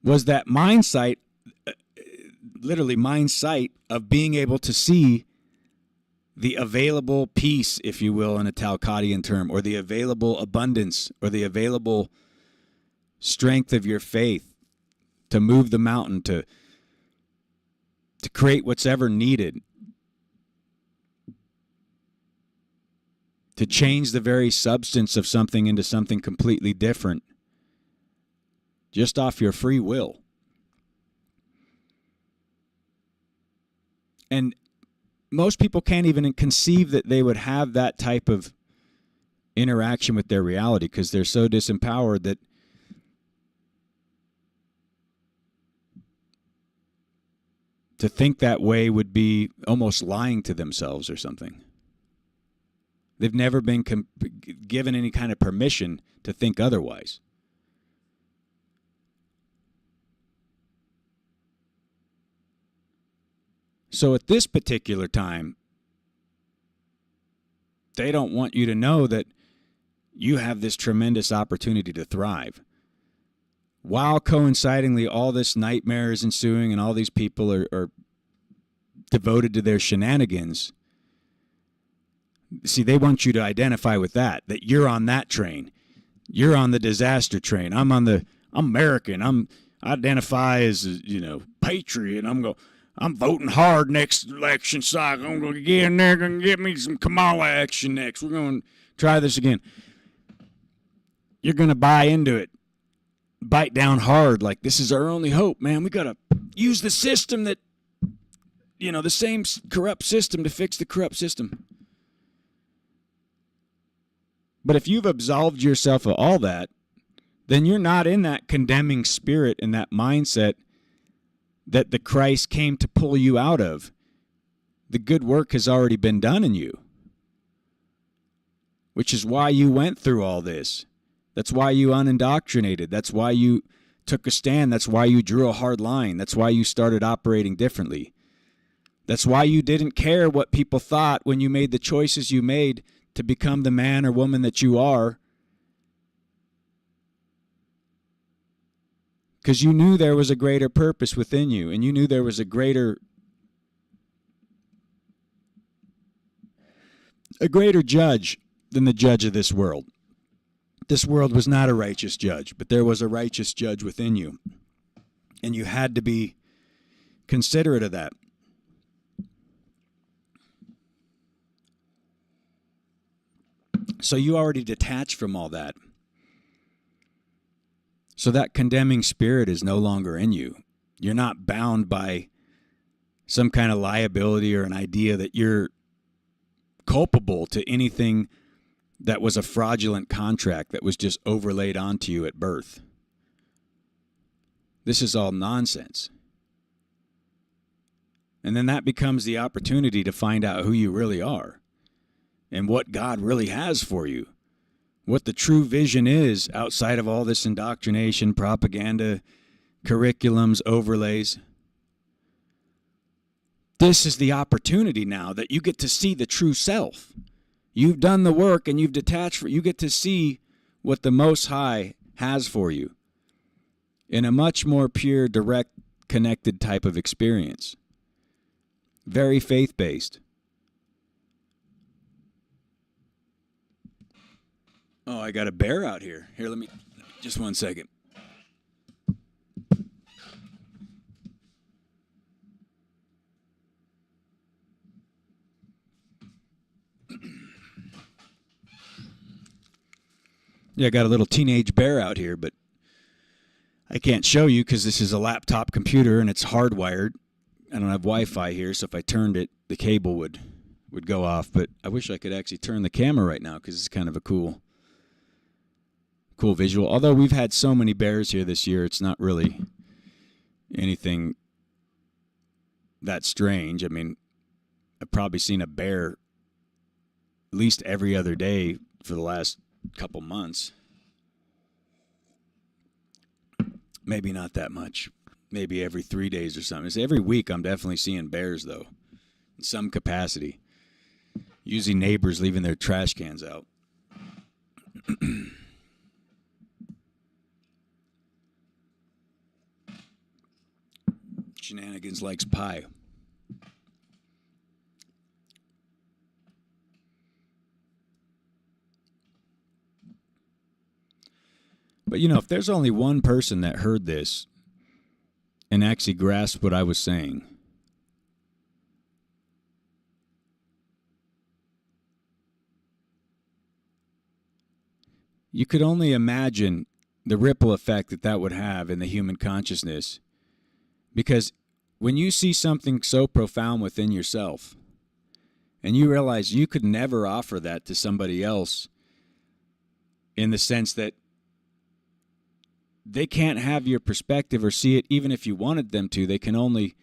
was that mind sight, literally mind sight, of being able to see the available peace, if you will, in a Talcottian term, or the available abundance, or the available strength of your faith to move the mountain, to create what's ever needed, to change the very substance of something into something completely different, just off your free will. And most people can't even conceive that they would have that type of interaction with their reality because they're so disempowered that to think that way would be almost lying to themselves or something. They've never been given any kind of permission to think otherwise. So at this particular time, they don't want you to know that you have this tremendous opportunity to thrive. While coincidingly all this nightmare is ensuing and all these people are devoted to their shenanigans, see, they want you to identify with that you're on that train. You're on the disaster train. I'm American. I identify as, patriot. I'm voting hard next election cycle. I'm going to get in there and get me some Kamala action next. We're going to try this again. You're going to buy into it. Bite down hard like this is our only hope, man. We got to use the system that, the same corrupt system to fix the corrupt system. But if you've absolved yourself of all that, then you're not in that condemning spirit and that mindset that the Christ came to pull you out of. The good work has already been done in you, which is why you went through all this. That's why you unindoctrinated. That's why you took a stand. That's why you drew a hard line. That's why you started operating differently. That's why you didn't care what people thought when you made the choices you made to become the man or woman that you are. Because you knew there was a greater purpose within you, and you knew there was a greater judge than the judge of this world. This world was not a righteous judge, but there was a righteous judge within you. And you had to be considerate of that. So you already detached from all that. So that condemning spirit is no longer in you. You're not bound by some kind of liability or an idea that you're culpable to anything that was a fraudulent contract that was just overlaid onto you at birth. This is all nonsense. And then that becomes the opportunity to find out who you really are and what God really has for you. What the true vision is outside of all this indoctrination, propaganda, curriculums, overlays. This is the opportunity now that you get to see the true self. You've done the work and you've detached. You get to see what the Most High has for you in a much more pure, direct, connected type of experience. Very faith-based. Oh, I got a bear out here. Here, let me, just one second. Yeah, I got a little teenage bear out here, but I can't show you because this is a laptop computer and it's hardwired. I don't have Wi-Fi here, so if I turned it, the cable would go off. But I wish I could actually turn the camera right now because it's kind of a cool visual. Although we've had so many bears here this year, it's not really anything that strange. I mean, I've probably seen a bear at least every other day for the last couple months. Maybe not that much. Maybe every 3 days or something. It's every week I'm definitely seeing bears, though, in some capacity. Usually neighbors leaving their trash cans out. Shenanigans likes pie. But, if there's only one person that heard this and actually grasped what I was saying, you could only imagine the ripple effect that would have in the human consciousness. Because when you see something so profound within yourself, and you realize you could never offer that to somebody else, in the sense that they can't have your perspective or see it, even if you wanted them to. They can only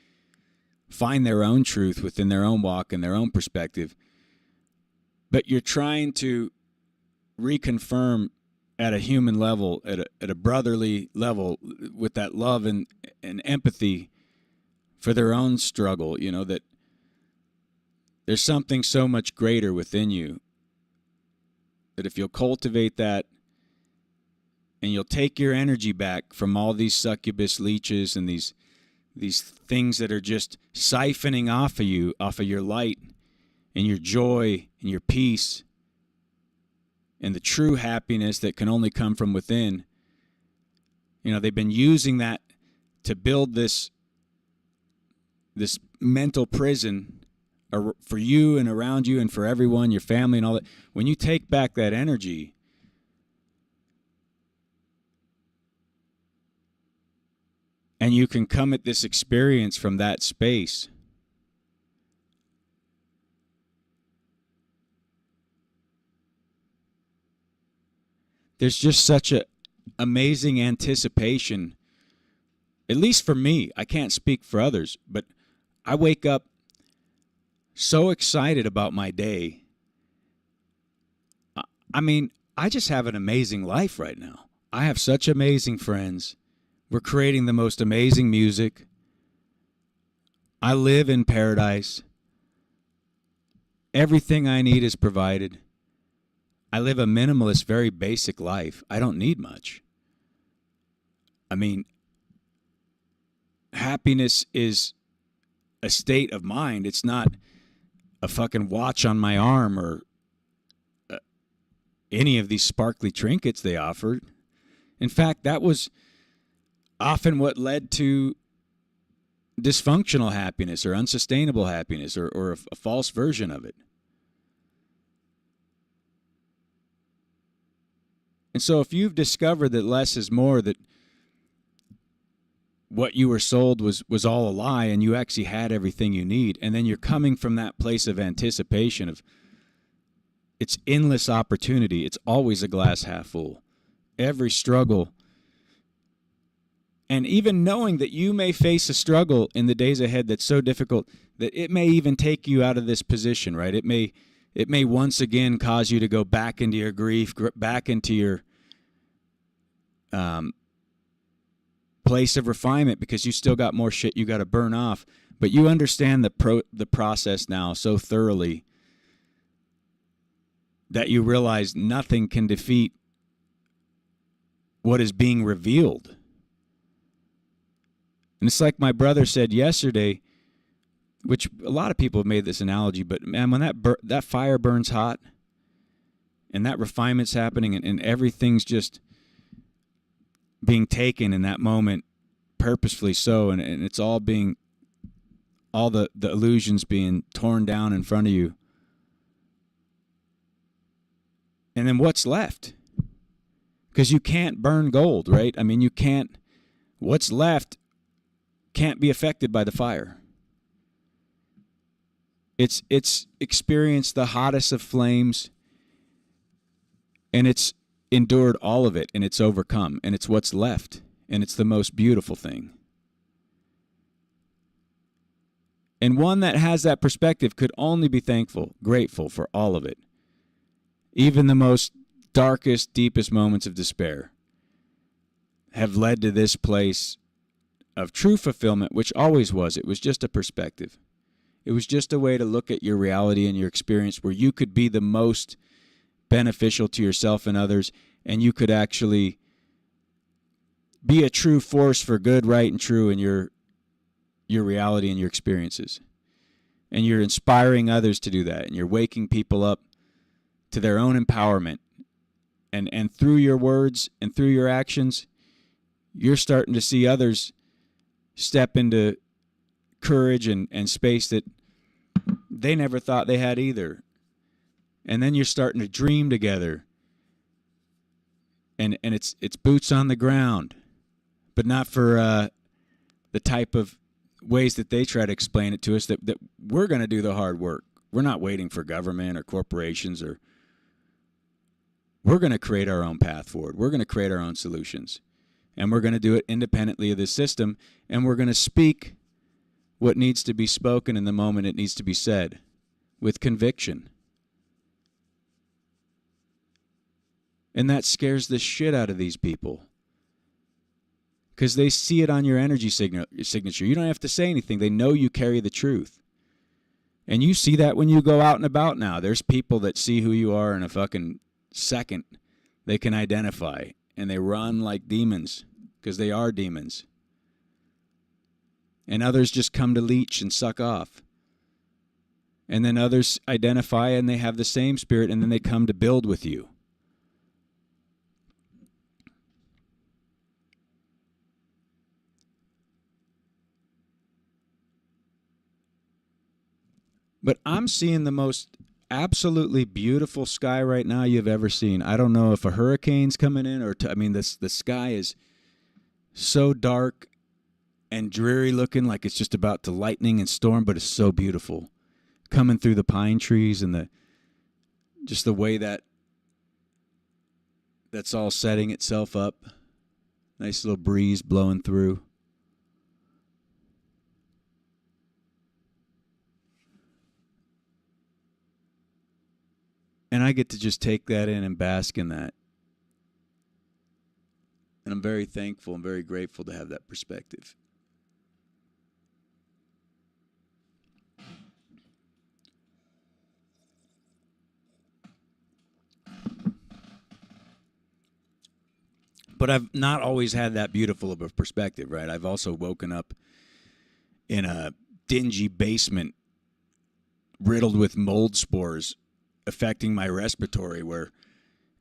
find their own truth within their own walk and their own perspective. But you're trying to reconfirm at a human level, at a brotherly level, with that love and empathy for their own struggle, that there's something so much greater within you, that if you'll cultivate that, and you'll take your energy back from all these succubus leeches and these things that are just siphoning off of you, off of your light and your joy and your peace and the true happiness that can only come from within. They've been using that to build this mental prison for you and around you and for everyone, your family and all that. When you take back that energy, and you can come at this experience from that space, there's just such an amazing anticipation, at least for me. I can't speak for others, but I wake up so excited about my day. I just have an amazing life right now. I have such amazing friends. We're creating the most amazing music. I live in paradise. Everything I need is provided. I live a minimalist, very basic life. I don't need much. Happiness is a state of mind. It's not a fucking watch on my arm or any of these sparkly trinkets they offered. In fact, that was often what led to dysfunctional happiness or unsustainable happiness or a false version of it. And so if you've discovered that less is more, that what you were sold was all a lie and you actually had everything you need, and then you're coming from that place of anticipation of it's endless opportunity. It's always a glass half full. Every struggle. And even knowing that you may face a struggle in the days ahead that's so difficult that it may even take you out of this position, right? It may once again cause you to go back into your grief, back into your place of refinement, because you still got more shit you got to burn off. But you understand the process now so thoroughly that you realize nothing can defeat what is being revealed. And it's like my brother said yesterday, which a lot of people have made this analogy, but man, when that fire burns hot and that refinement's happening and everything's just being taken in that moment purposefully so, and it's all the illusions being torn down in front of you. And then what's left? Because you can't burn gold, right? You can't. What's left can't be affected by the fire. It's experienced the hottest of flames, and it's endured all of it, and it's overcome, and it's what's left, and it's the most beautiful thing. And one that has that perspective could only be thankful, grateful for all of it. Even the most darkest, deepest moments of despair have led to this place of true fulfillment, which always was. It was just a perspective. It was just a way to look at your reality and your experience where you could be the most beneficial to yourself and others, and you could actually be a true force for good, right, and true in your reality and your experiences. And you're inspiring others to do that, and you're waking people up to their own empowerment And through your words and through your actions, you're starting to see others step into courage and space that they never thought they had either. And then you're starting to dream together. And it's boots on the ground, but not for the type of ways that they try to explain it to us, that we're going to do the hard work. We're not waiting for government or corporations, or we're going to create our own path forward. We're going to create our own solutions, and we're going to do it independently of the system, and we're going to speak what needs to be spoken in the moment it needs to be said with conviction. And that scares the shit out of these people, because they see it on your energy signature. You don't have to say anything. They know you carry the truth. And you see that when you go out and about now. There's people that see who you are in a fucking second. They can identify, and they run like demons, because they are demons. And others just come to leech and suck off. And then others identify, and they have the same spirit, and then they come to build with you. But I'm seeing the most absolutely beautiful sky right now you've ever seen. I don't know if a hurricane's coming in, or the sky is so dark and dreary looking, like it's just about to lightning and storm, but it's so beautiful. Coming through the pine trees and just the way that's all setting itself up. Nice little breeze blowing through. And I get to just take that in and bask in that. And I'm very thankful and very grateful to have that perspective. But I've not always had that beautiful of a perspective, right? I've also woken up in a dingy basement riddled with mold spores affecting my respiratory, where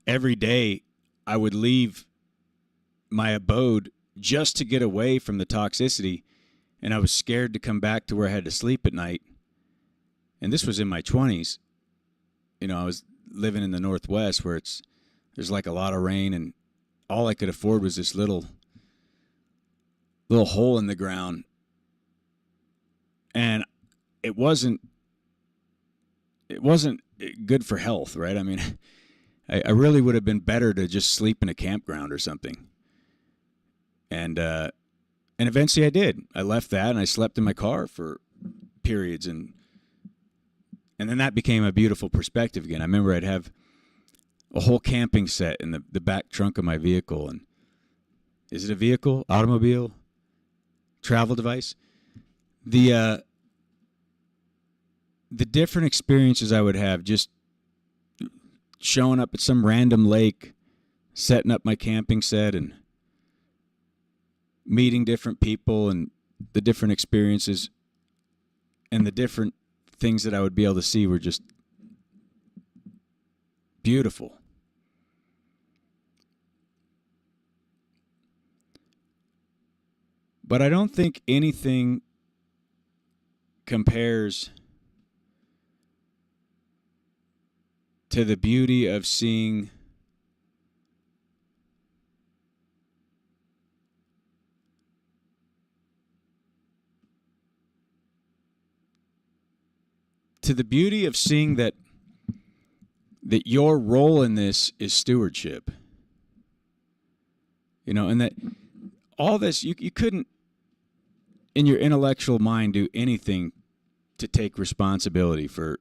every day I would leave my abode just to get away from the toxicity, and I was scared to come back to where I had to sleep at night. And this was in my 20s. You know, I was living in the Northwest, where there's like a lot of rain, and all I could afford was this little hole in the ground. And it wasn't good for health, right? I mean, I really would have been better to just sleep in a campground or something. And eventually I did. I left that, and I slept in my car for periods, and then that became a beautiful perspective again. I remember I'd have a whole camping set in the back trunk of my vehicle. And is it a vehicle, automobile, travel device? The different experiences I would have just showing up at some random lake, setting up my camping set, and meeting different people, and the different experiences and the different things that I would be able to see were just beautiful. But I don't think anything compares to the beauty of seeing that your role in this is stewardship. You know, and that all this, you couldn't, in your intellectual mind, do anything to take responsibility for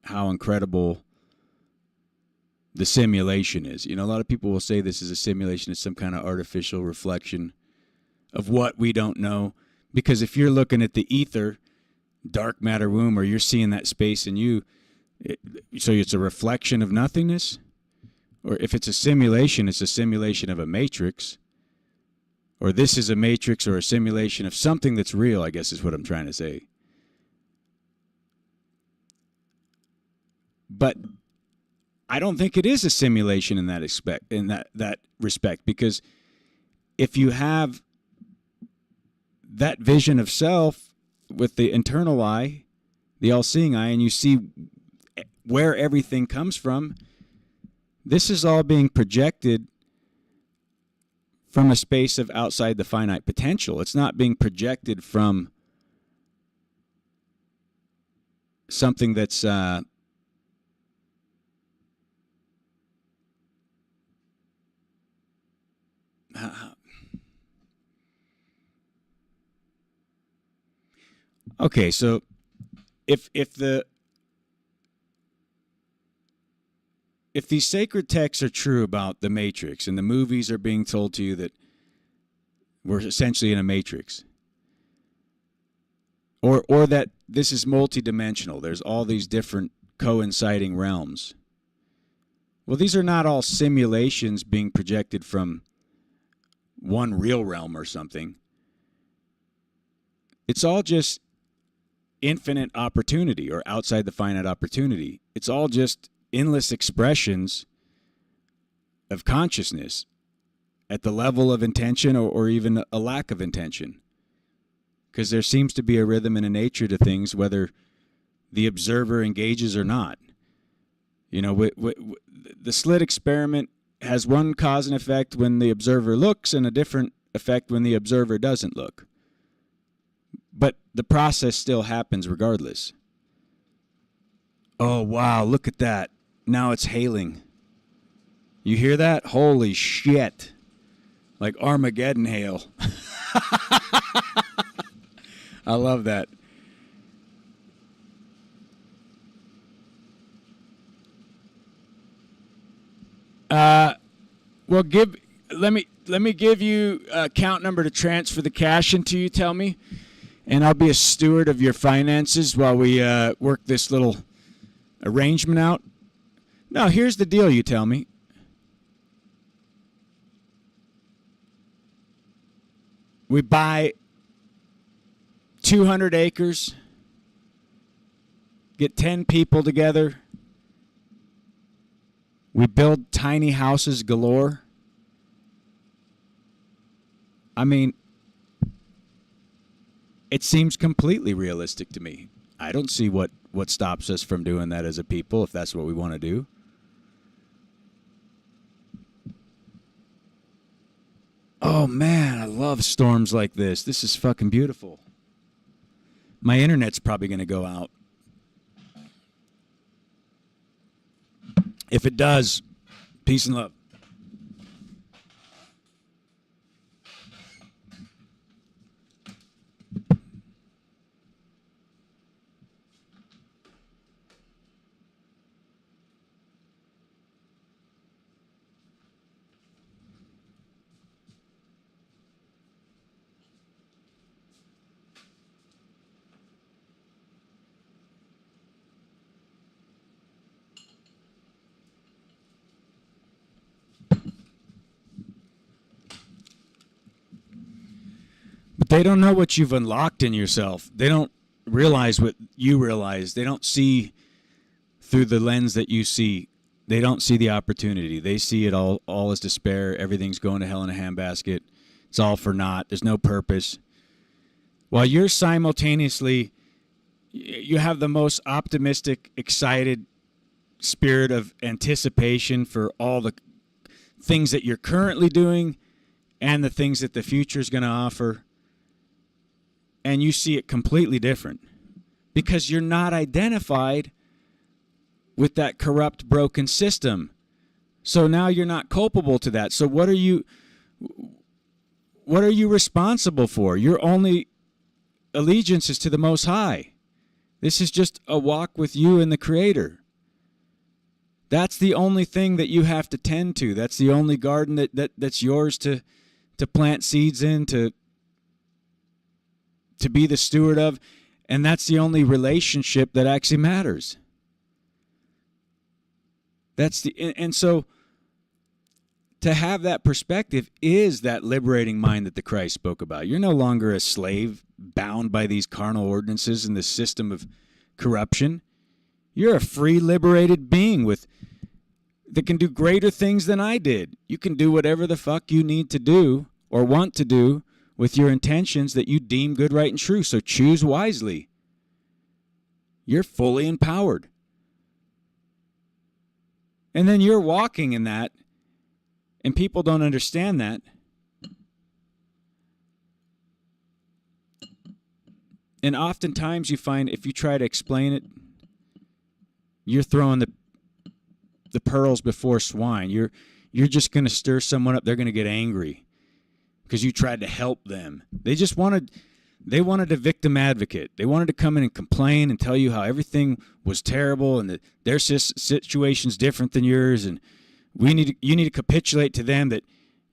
how incredible the simulation is. You know, a lot of people will say this is a simulation, it's some kind of artificial reflection of what we don't know. Because if you're looking at the ether, dark matter womb, or you're seeing that space in you, so it's a reflection of nothingness. Or if it's a simulation, it's a simulation of a matrix. Or this is a matrix or a simulation of something that's real, I guess is what I'm trying to say. But I don't think it is a simulation in that respect, because if you have that vision of self with the internal eye, the all-seeing eye, and you see where everything comes from, this is all being projected from a space of outside the finite potential. It's not being projected from something that's okay, so if these sacred texts are true about the Matrix, and the movies are being told to you that we're essentially in a Matrix, or that this is multidimensional, there's all these different coinciding realms. Well, these are not all simulations being projected from one real realm or something. It's all just infinite opportunity, or outside the finite opportunity. It's all just endless expressions of consciousness at the level of intention, or even a lack of intention. Because there seems to be a rhythm and a nature to things, whether the observer engages or not. You know, the slit experiment has one cause and effect when the observer looks, and a different effect when the observer doesn't look. But the process still happens regardless. Oh, wow, look at that. Now it's hailing. You hear that? Holy shit. Like Armageddon hail. I love that. Well, let me give you a account number to transfer the cash into. You tell me, and I'll be a steward of your finances while we work this little arrangement out. Now, here's the deal. You tell me. We buy 200 acres, get 10 people together. We build tiny houses galore. I mean, it seems completely realistic to me. I don't see what stops us from doing that as a people, if that's what we want to do. Oh, man, I love storms like this. This is fucking beautiful. My internet's probably going to go out. If it does, peace and love. But they don't know what you've unlocked in yourself. They don't realize what you realize. They don't see through the lens that you see. They don't see the opportunity. They see it all as despair. Everything's going to hell in a handbasket. It's all for naught. There's no purpose. While you're simultaneously, you have the most optimistic, excited spirit of anticipation for all the things that you're currently doing and the things that the future is going to offer. And you see it completely different because you're not identified with that corrupt, broken system. So now you're not culpable to that. So what are you responsible for? Your only allegiance is to the Most High. This is just a walk with you and the Creator. That's the only thing that you have to tend to. That's the only garden that's yours to plant seeds in, to be the steward of, and that's the only relationship that actually matters. And so to have that perspective is that liberating mind that the Christ spoke about. You're no longer a slave bound by these carnal ordinances and the system of corruption. You're a free, liberated being with that can do greater things than I did. You can do whatever the fuck you need to do or want to do with your intentions that you deem good, right, and true. So choose wisely. You're fully empowered. And then you're walking in that, and people don't understand that. And oftentimes you find if you try to explain it, you're throwing the pearls before swine. You're just going to stir someone up. They're going to get angry because you tried to help them. They wanted a victim advocate. They wanted to come in and complain and tell you how everything was terrible and that their situation's different than yours, and you need to capitulate to them that,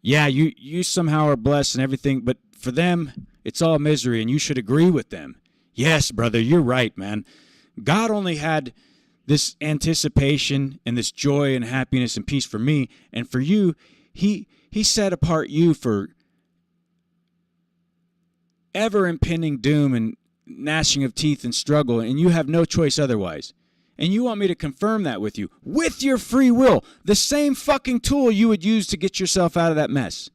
yeah, you somehow are blessed and everything, but for them, it's all misery, and you should agree with them. Yes, brother, you're right, man. God only had this anticipation and this joy and happiness and peace for me, and for you, he set apart you for ever impending doom and gnashing of teeth and struggle, and you have no choice otherwise. And you want me to confirm that with you, with your free will, the same fucking tool you would use to get yourself out of that mess.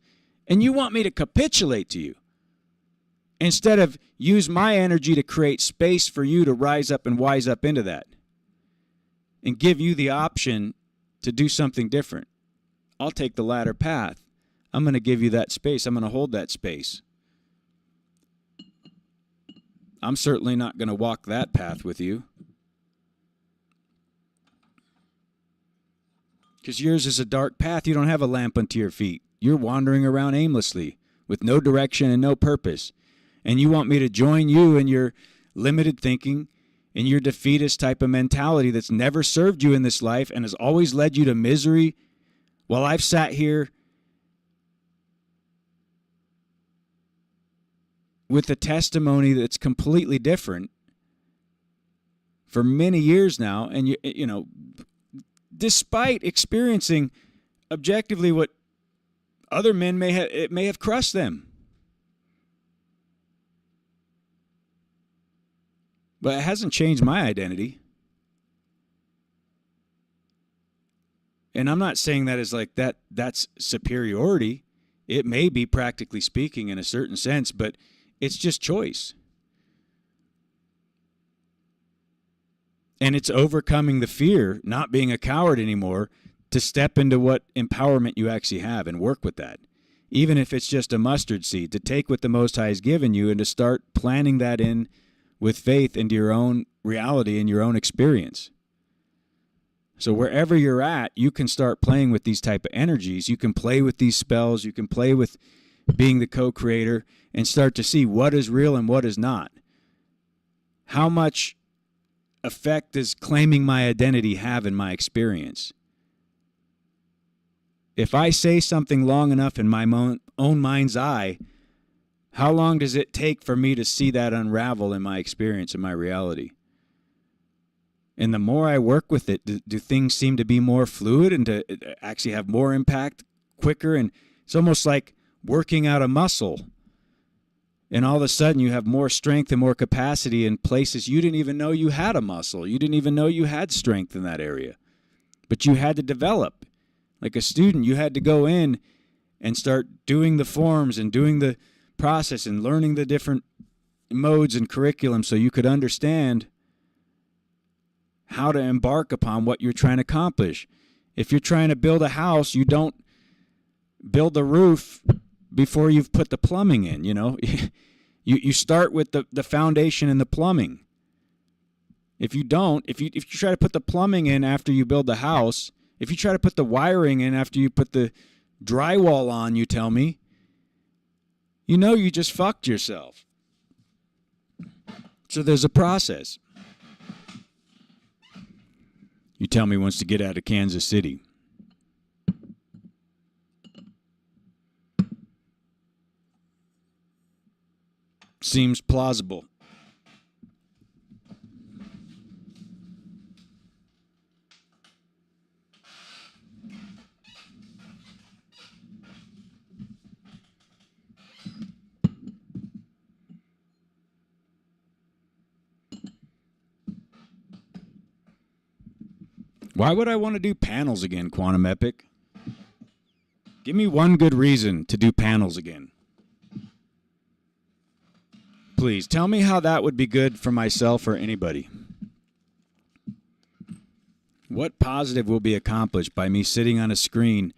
And you want me to capitulate to you instead of use my energy to create space for you to rise up and wise up into that and give you the option to do something different. I'll take the latter path. I'm going to give you that space. I'm going to hold that space. I'm certainly not going to walk that path with you. Because yours is a dark path. You don't have a lamp unto your feet. You're wandering around aimlessly with no direction and no purpose. And you want me to join you in your limited thinking, in your defeatist type of mentality that's never served you in this life and has always led you to misery, while I've sat here with a testimony that's completely different for many years now, and you know, despite experiencing objectively what other men may have crushed them. But it hasn't changed my identity. And I'm not saying that as like that's superiority. It may be, practically speaking, in a certain sense, but it's just choice. And it's overcoming the fear, not being a coward anymore, to step into what empowerment you actually have and work with that. Even if it's just a mustard seed, to take what the Most High has given you and to start planting that in with faith into your own reality and your own experience. So wherever you're at, you can start playing with these type of energies. You can play with these spells. You can play with being the co-creator and start to see what is real and what is not. How much effect does claiming my identity have in my experience? If I say something long enough in my own mind's eye, how long does it take for me to see that unravel in my experience, in my reality? And the more I work with it, do things seem to be more fluid and to actually have more impact quicker? And it's almost like working out a muscle. And all of a sudden you have more strength and more capacity in places you didn't even know you had a muscle. You didn't even know you had strength in that area. But you had to develop. Like a student, you had to go in and start doing the forms and doing the process and learning the different modes and curriculum so you could understand how to embark upon what you're trying to accomplish. If you're trying to build a house, you don't build the roof before you've put the plumbing in, you know. You start with the foundation and the plumbing. If you don't, if you try to put the plumbing in after you build the house, if you try to put the wiring in after you put the drywall on, you tell me, you know you just fucked yourself. So there's a process. You tell me wants to get out of Kansas City. Seems plausible. Why would I want to do panels again, Quantum Epic? Give me one good reason to do panels again. Please, tell me how that would be good for myself or anybody. What positive will be accomplished by me sitting on a screen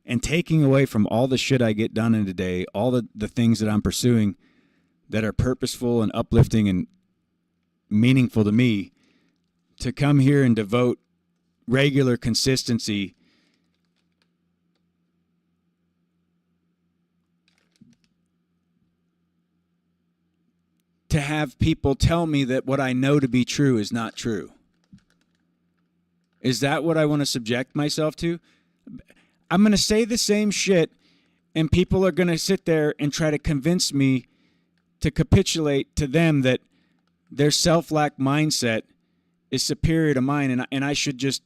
and taking away from all the shit I get done in a day, all the things that I'm pursuing that are purposeful and uplifting and meaningful to me, to come here and devote regular consistency to have people tell me that what I know to be true is not true? Is that what I want to subject myself to? I'm going to say the same shit, and people are going to sit there and try to convince me to capitulate to them that their self-lack mindset is superior to mine, and I should just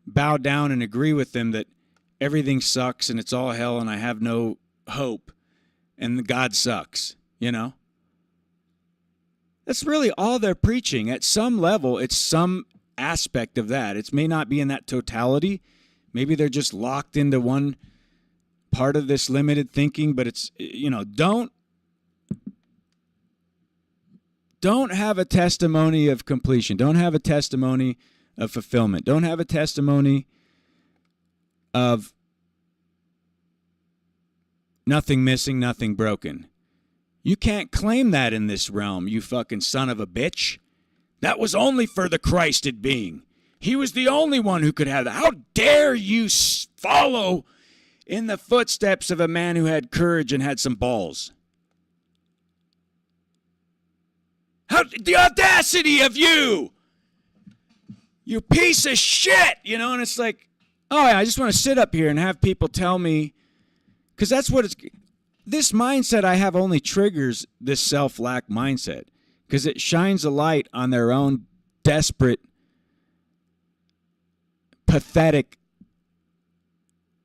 bow down and agree with them that everything sucks and it's all hell and I have no hope and God sucks, you know? That's really all they're preaching. At some level, it's some aspect of that. It may not be in that totality. Maybe they're just locked into one part of this limited thinking, but it's, you know, don't have a testimony of completion. Don't have a testimony of fulfillment. Don't have a testimony of nothing missing, nothing broken. You can't claim that in this realm, you fucking son of a bitch. That was only for the Christed being. He was the only one who could have that. How dare you follow in the footsteps of a man who had courage and had some balls? How, the audacity of you! You piece of shit! You know, and it's like, oh, yeah, I just want to sit up here and have people tell me, because that's what it's... This mindset I have only triggers this self-lack mindset, because it shines a light on their own desperate, pathetic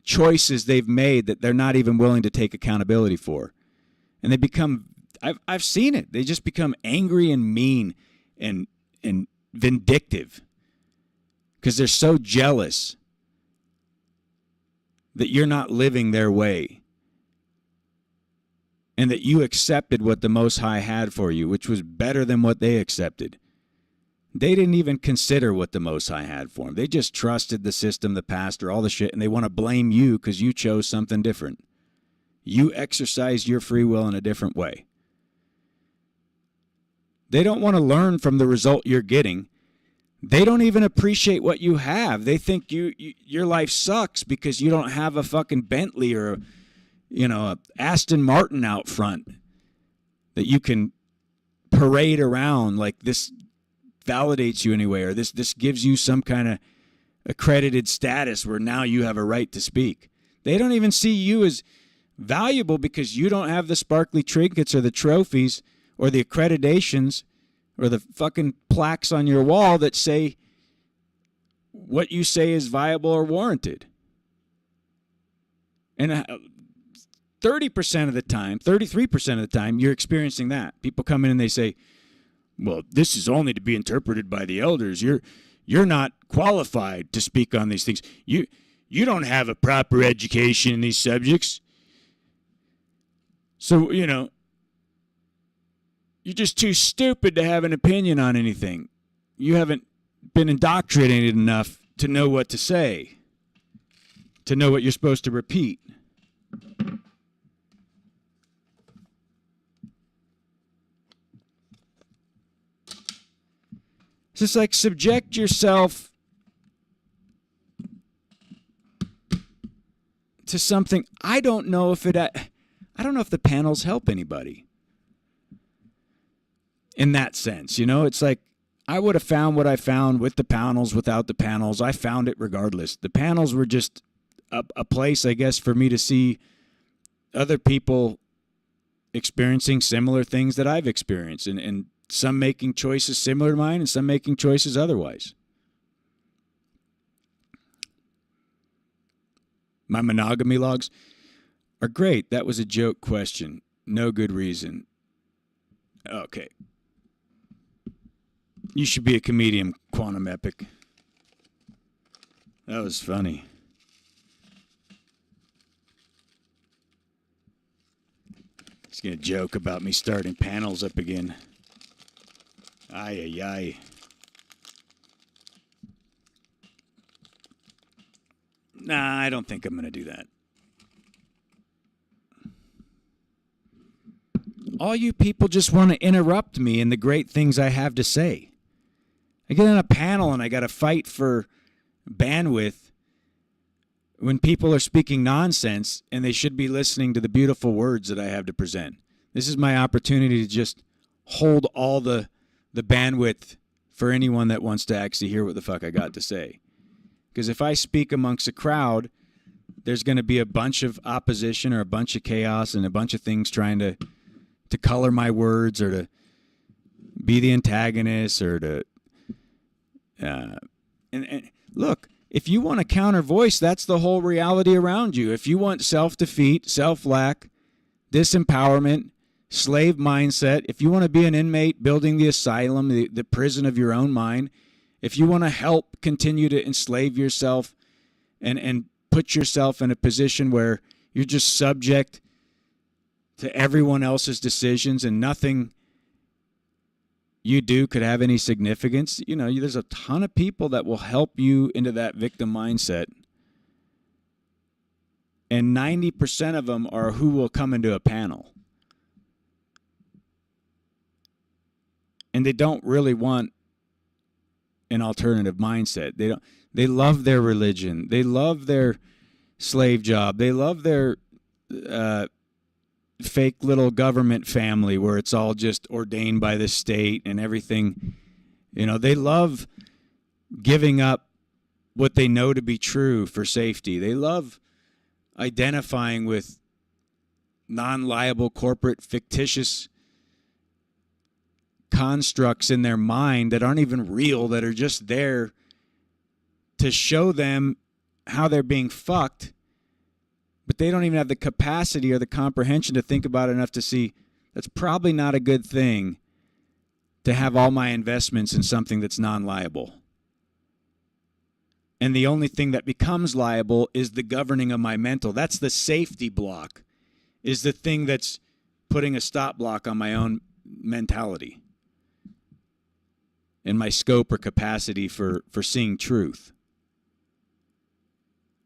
choices they've made that they're not even willing to take accountability for. And they become, I've seen it, they just become angry and mean and vindictive because they're so jealous that you're not living their way. And that you accepted what the Most High had for you, which was better than what they accepted. They didn't even consider what the Most High had for them. They just trusted the system, the pastor, all the shit, and they want to blame you because you chose something different. You exercised your free will in a different way. They don't want to learn from the result you're getting. They don't even appreciate what you have. They think your life sucks because you don't have a fucking Bentley or a Aston Martin out front that you can parade around like this validates you anyway, or this gives you some kind of accredited status where now you have a right to speak. They don't even see you as valuable because you don't have the sparkly trinkets or the trophies or the accreditations or the fucking plaques on your wall that say what you say is viable or warranted. And 30% of the time, 33% of the time, you're experiencing that. People come in and they say, well, this is only to be interpreted by the elders. You're not qualified to speak on these things. You don't have a proper education in these subjects. So, you're just too stupid to have an opinion on anything. You haven't been indoctrinated enough to know what to say, to know what you're supposed to repeat. Just like subject yourself to something. I don't know if the panels help anybody in that sense. It's like I would have found what I found with the panels, without the panels. I found it regardless. The panels were just a place, I guess, for me to see other people experiencing similar things that I've experienced, and some making choices similar to mine and some making choices otherwise. My monogamy logs are great. That was a joke question. No good reason. Okay. You should be a comedian, Quantum Epic. That was funny. He's going to joke about me starting panels up again. Ay, ay, ay. Nah, I don't think I'm going to do that. All you people just want to interrupt me in the great things I have to say. I get on a panel and I got to fight for bandwidth when people are speaking nonsense and they should be listening to the beautiful words that I have to present. This is my opportunity to just hold all the bandwidth for anyone that wants to actually hear what the fuck I got to say. Because if I speak amongst a crowd, there's going to be a bunch of opposition or a bunch of chaos and a bunch of things trying to color my words or to be the antagonist or to... And look, if you want a counter voice, that's the whole reality around you. If you want self-defeat, self-lack, disempowerment, slave mindset, if you want to be an inmate building the asylum, the prison of your own mind, if you want to help continue to enslave yourself and put yourself in a position where you're just subject to everyone else's decisions and nothing you do could have any significance, you know, there's a ton of people that will help you into that victim mindset. And 90% of them are who will come into a panel. And they don't really want an alternative mindset. They love their religion. They love their slave job. They love their fake little government family where it's all just ordained by the state and everything. You know, they love giving up what they know to be true for safety. They love identifying with non-liable corporate fictitious constructs in their mind that aren't even real, that are just there to show them how they're being fucked, but they don't even have the capacity or the comprehension to think about it enough to see that's probably not a good thing to have all my investments in something that's non-liable. And the only thing that becomes liable is the governing of my mental. That's the safety block, is the thing that's putting a stop block on my own mentality and my scope or capacity for seeing truth.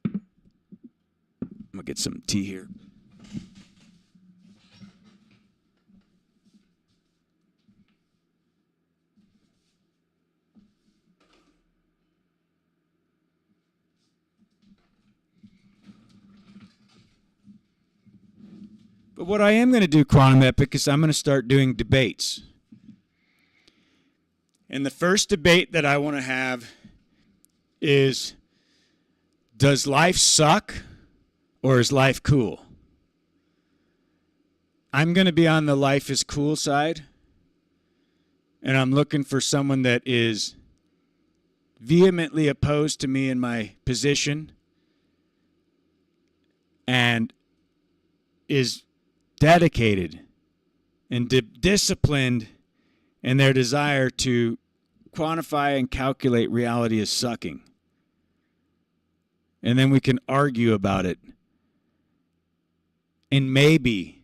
I'm going to get some tea here. But what I am going to do, Quantum Epic, is I'm going to start doing debates. And the first debate that I want to have is, does life suck or is life cool? I'm going to be on the life is cool side. And I'm looking for someone that is vehemently opposed to me in my position and is dedicated and disciplined in their desire to quantify and calculate reality as sucking. And then we can argue about it. And maybe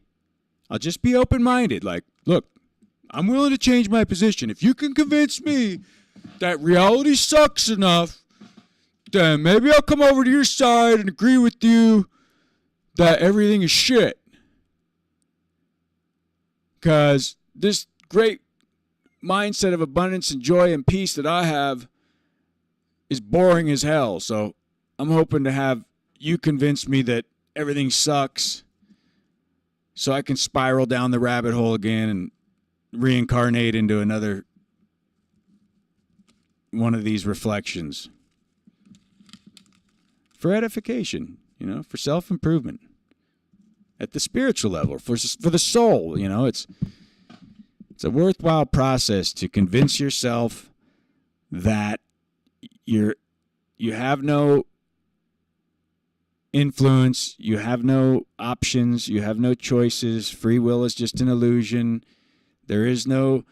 I'll just be open-minded. Like, look, I'm willing to change my position. If you can convince me that reality sucks enough, then maybe I'll come over to your side and agree with you that everything is shit. Because this great mindset of abundance and joy and peace that I have is boring as hell. So I'm hoping to have you convince me that everything sucks so I can spiral down the rabbit hole again and reincarnate into another one of these reflections. For edification, you know, for self-improvement. At the spiritual level, for the soul, you know, it's a worthwhile process to convince yourself that you have no influence, you have no options, you have no choices. Free will is just an illusion. There is no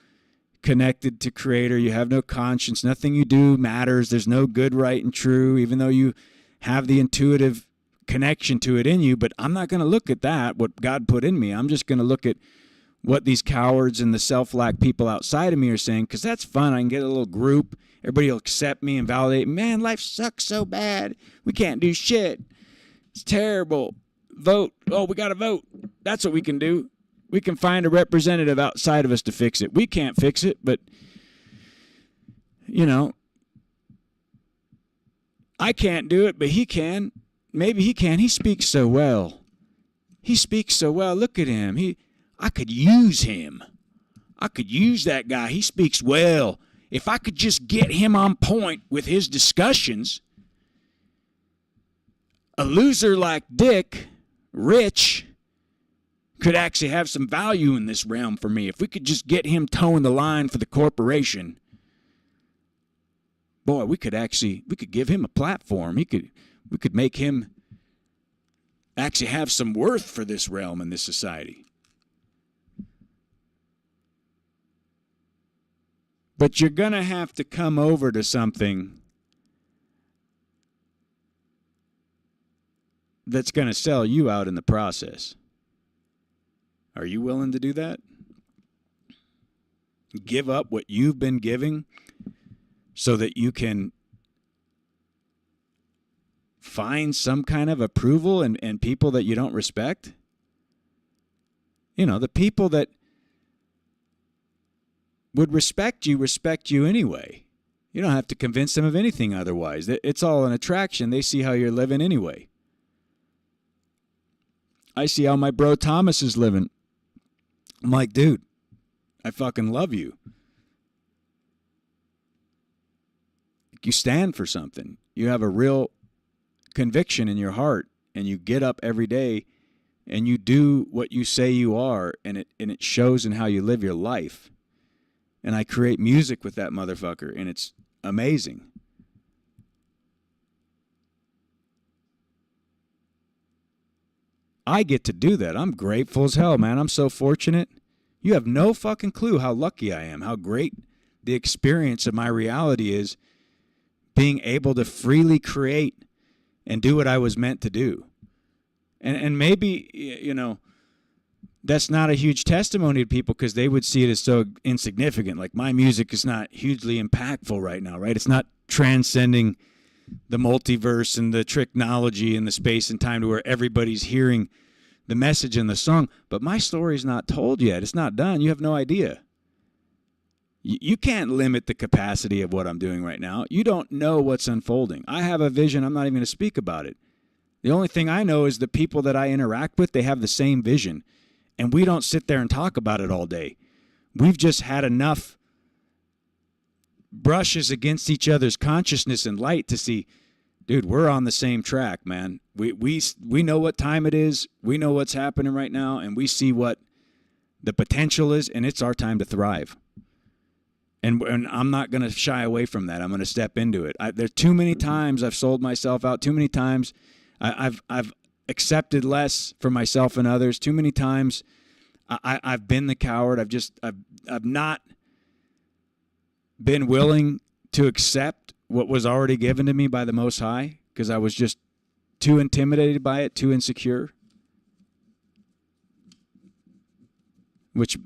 connected to Creator. You have no conscience. Nothing you do matters. There's no good, right, and true, even though you have the intuitive connection to it in you. But I'm not going to look at that, what God put in me. I'm just going to look at what these cowards and the self-lack people outside of me are saying, because that's fun. I can get a little group. Everybody will accept me and validate. Man, life sucks so bad. We can't do shit. It's terrible. Vote. Oh, we got to vote. That's what we can do. We can find a representative outside of us to fix it. We can't fix it, but, I can't do it, but he can. Maybe he can. He speaks so well. Look at him. I could use him. I could use that guy. He speaks well. If I could just get him on point with his discussions, a loser like Dick, Rich, could actually have some value in this realm for me. If we could just get him towing the line for the corporation, boy, we could give him a platform. We could make him actually have some worth for this realm and this society. But you're going to have to come over to something that's going to sell you out in the process. Are you willing to do that? Give up what you've been giving so that you can find some kind of approval and people that you don't respect? The people that would respect you anyway. You don't have to convince them of anything otherwise. It's all an attraction. They see how you're living anyway. I see how my bro Thomas is living. I'm like, dude, I fucking love you. You stand for something. You have a real conviction in your heart, and you get up every day and you do what you say you are, and it shows in how you live your life. And I create music with that motherfucker, and it's amazing. I get to do that. I'm grateful as hell, man. I'm so fortunate. You have no fucking clue how lucky I am, how great the experience of my reality is, being able to freely create and do what I was meant to do. And maybe, that's not a huge testimony to people because they would see it as so insignificant. Like, my music is not hugely impactful right now, right? It's not transcending the multiverse and the technology and the space and time to where everybody's hearing the message in the song. But my story's not told yet. It's not done. You have no idea. You can't limit the capacity of what I'm doing right now. You don't know what's unfolding. I have a vision. I'm not even going to speak about it. The only thing I know is the people that I interact with, they have the same vision. And we don't sit there and talk about it all day. We've just had enough brushes against each other's consciousness and light to see, dude, we're on the same track, man. We know what time it is. We know what's happening right now, and we see what the potential is, and it's our time to thrive. And I'm not going to shy away from that. I'm going to step into it. There's too many times I've sold myself out. Too many times I've accepted less for myself and others. Too many times I've been the coward. I've not been willing to accept what was already given to me by the Most High because I was just too intimidated by it, too insecure. Which,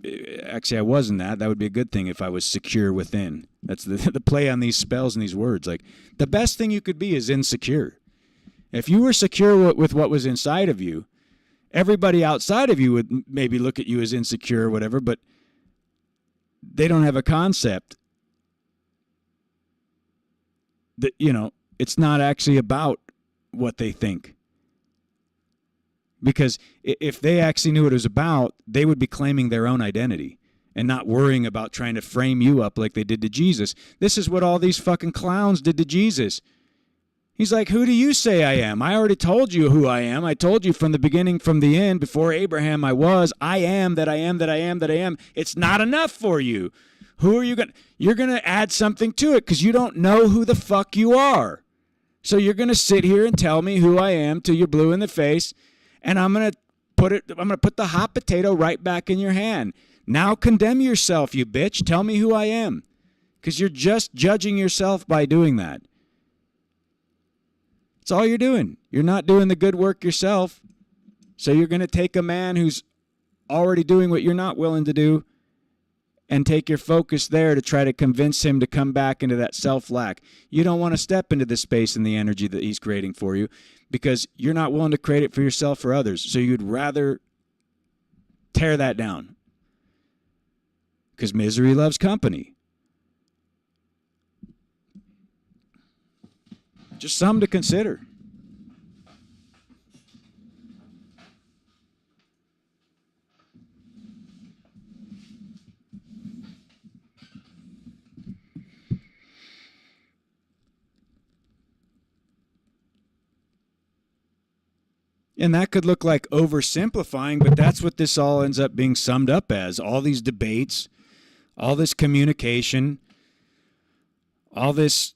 actually, I wasn't that. That would be a good thing if I was secure within. That's the play on these spells and these words. Like, the best thing you could be is insecure. If you were secure with what was inside of you, everybody outside of you would maybe look at you as insecure or whatever, but they don't have a concept that, it's not actually about what they think. Because if they actually knew what it was about, they would be claiming their own identity and not worrying about trying to frame you up like they did to Jesus. This is what all these fucking clowns did to Jesus. He's like, who do you say I am? I already told you who I am. I told you from the beginning, from the end, before Abraham I was. I am that I am that I am that I am. It's not enough for you. Who are you going to? You're going to add something to it because you don't know who the fuck you are. So you're going to sit here and tell me who I am till you're blue in the face. And I'm going to put the hot potato right back in your hand. Now condemn yourself, you bitch. Tell me who I am. Because you're just judging yourself by doing that. That's all you're doing. You're not doing the good work yourself. So you're going to take a man who's already doing what you're not willing to do and take your focus there to try to convince him to come back into that self-lack. You don't want to step into the space and the energy that he's creating for you because you're not willing to create it for yourself or others. So you'd rather tear that down because misery loves company. Just something to consider. And that could look like oversimplifying, but that's what this all ends up being summed up as. All these debates, all this communication, all this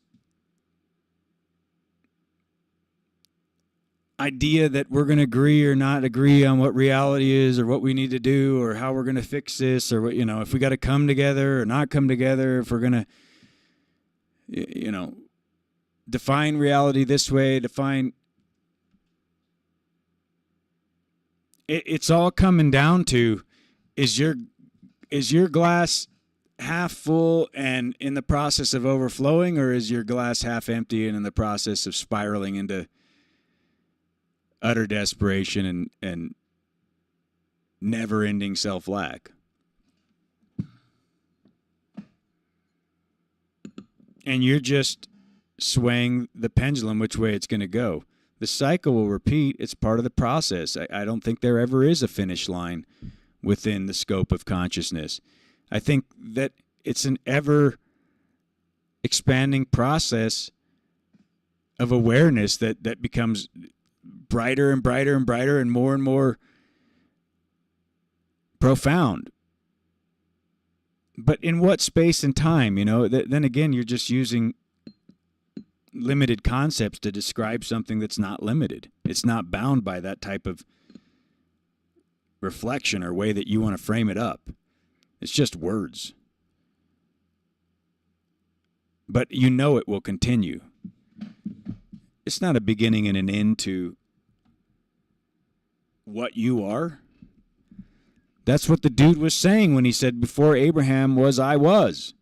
idea that we're going to agree or not agree on what reality is or what we need to do or how we're going to fix this or what, if we got to come together or not come together, if we're going to, define reality this way, it's all coming down to, is your glass half full and in the process of overflowing, or is your glass half empty and in the process of spiraling into utter desperation and never-ending self-lack? And you're just swaying the pendulum which way it's going to go. The cycle will repeat. It's part of the process. I don't think there ever is a finish line within the scope of consciousness. I think that it's an ever-expanding process of awareness that becomes brighter and brighter and brighter and more profound. But in what space and time? Then again, you're just using limited concepts to describe something that's not limited. It's not bound by that type of reflection or way that you want to frame it up. It's just words. But it will continue. It's not a beginning and an end to what you are. That's what the dude was saying when he said, before Abraham was, I was.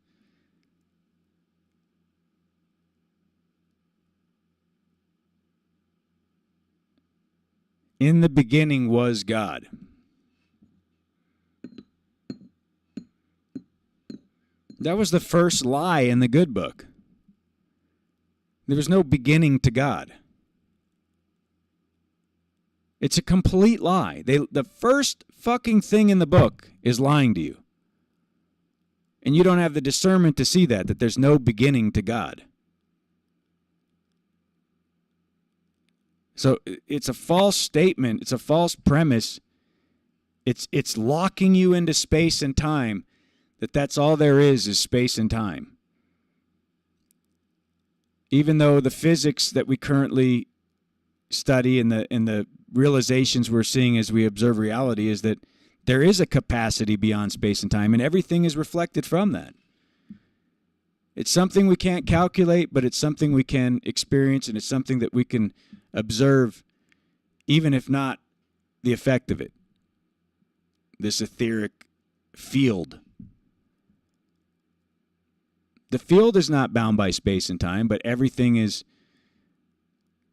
In the beginning was God. That was the first lie in the good book. There was no beginning to God. It's a complete lie. The first fucking thing in the book is lying to you. And you don't have the discernment to see that there's no beginning to God. So it's a false statement. It's a false premise. It's locking you into space and time. That's all there is space and time. Even though the physics that we currently study and the realizations we're seeing as we observe reality is that there is a capacity beyond space and time, and everything is reflected from that. It's something we can't calculate, but it's something we can experience, and it's something that we can observe, even if not the effect of it. This etheric field. The field is not bound by space and time, but everything is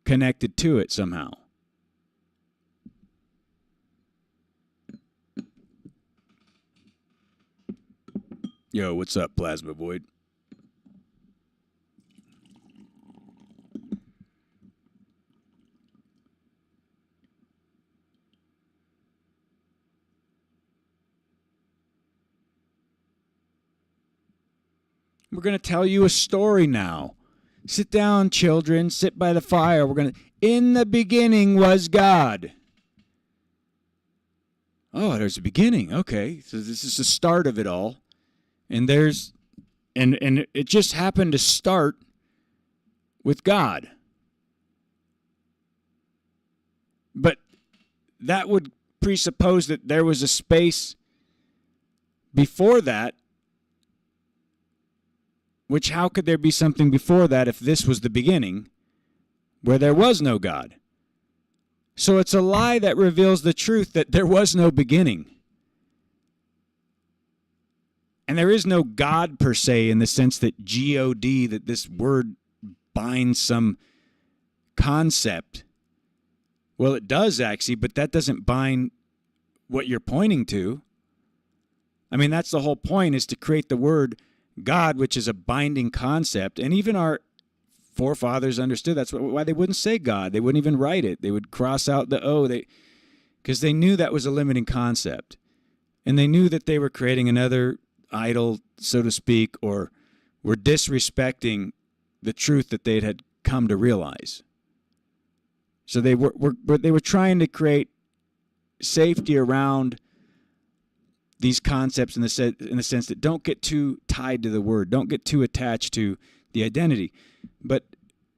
connected to it somehow. Yo, what's up, Plasma Void? We're going to tell you a story now. Sit down, children. Sit by the fire. In the beginning was God. Oh, there's a beginning. Okay. So this is the start of it all. And and it just happened to start with God. But that would presuppose that there was a space before that, which how could there be something before that if this was the beginning where there was no God? So it's a lie that reveals the truth that there was no beginning. And there is no God per se in the sense that G-O-D, that this word binds some concept. Well, it does actually, but that doesn't bind what you're pointing to. I mean, that's the whole point, is to create the word God, which is a binding concept. And even our forefathers understood that's why they wouldn't say God. They wouldn't even write it. They would cross out the O, because they knew that was a limiting concept. And they knew that they were creating another idol, so to speak, or were disrespecting the truth that they had come to realize. So they were trying to create safety around these concepts in the sense that don't get too tied to the word, don't get too attached to the identity. But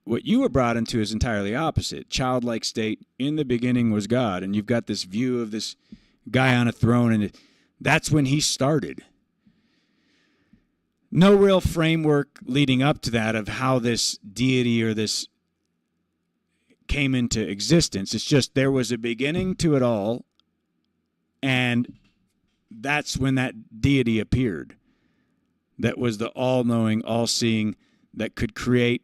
what you were brought into is entirely opposite. Childlike state, in the beginning was God, and you've got this view of this guy on a throne, and that's when he started. No real framework leading up to that of how this deity or this came into existence. It's just there was a beginning to it all, and that's when that deity appeared. That was the all-knowing, all-seeing, that could create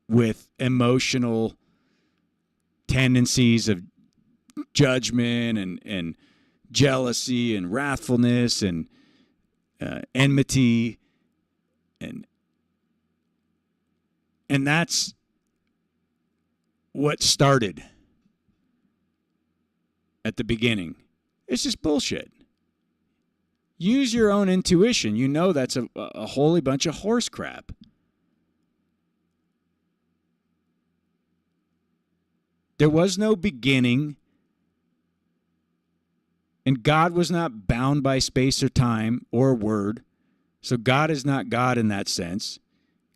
with emotional tendencies of judgment and jealousy and wrathfulness and enmity, and that's what started at the beginning. It's just bullshit. Use your own intuition. You know that's a holy bunch of horse crap. There was no beginning, and God was not bound by space or time or word. So God is not God in that sense,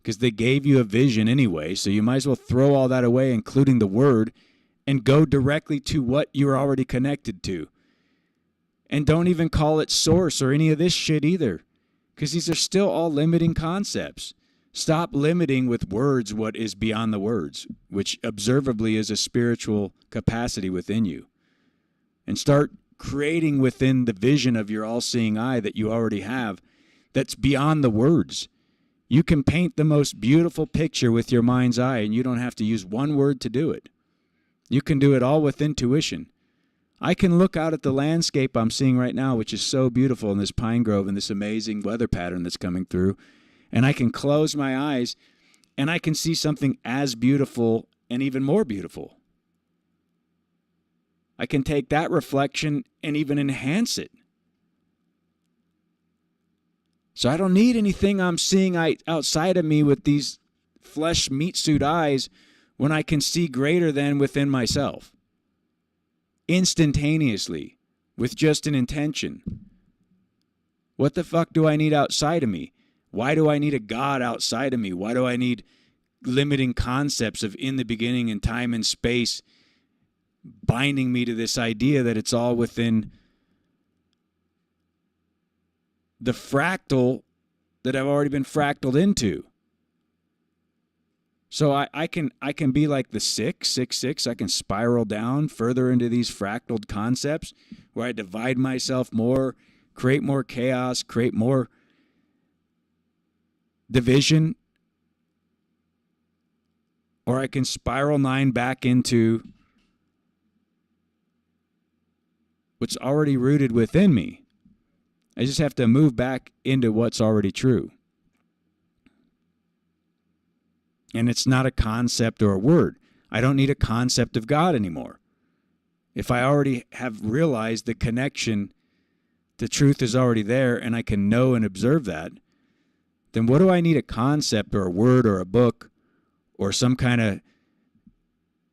because they gave you a vision anyway, so you might as well throw all that away, including the word, and go directly to what you're already connected to. And don't even call it source or any of this shit either, because these are still all limiting concepts. Stop limiting with words what is beyond the words, which observably is a spiritual capacity within you. And start creating within the vision of your all-seeing eye that you already have that's beyond the words. You can paint the most beautiful picture with your mind's eye, and you don't have to use one word to do it. You can do it all with intuition. I can look out at the landscape I'm seeing right now, which is so beautiful in this pine grove and this amazing weather pattern that's coming through, and I can close my eyes and I can see something as beautiful and even more beautiful. I can take that reflection and even enhance it. So I don't need anything I'm seeing outside of me with these flesh meat suit eyes when I can see greater than within myself. Instantaneously, with just an intention. What the fuck do I need outside of me? Why do I need a God outside of me? Why do I need limiting concepts of in the beginning and time and space binding me to this idea that it's all within the fractal that I've already been fractaled into? So I can be like the 666. I can spiral down further into these fractaled concepts where I divide myself more, create more chaos, create more division. Or I can spiral 9 back into what's already rooted within me. I just have to move back into what's already true. And it's not a concept or a word. I don't need a concept of God anymore. If I already have realized the connection, the truth is already there, and I can know and observe that, then what do I need a concept or a word or a book or some kind of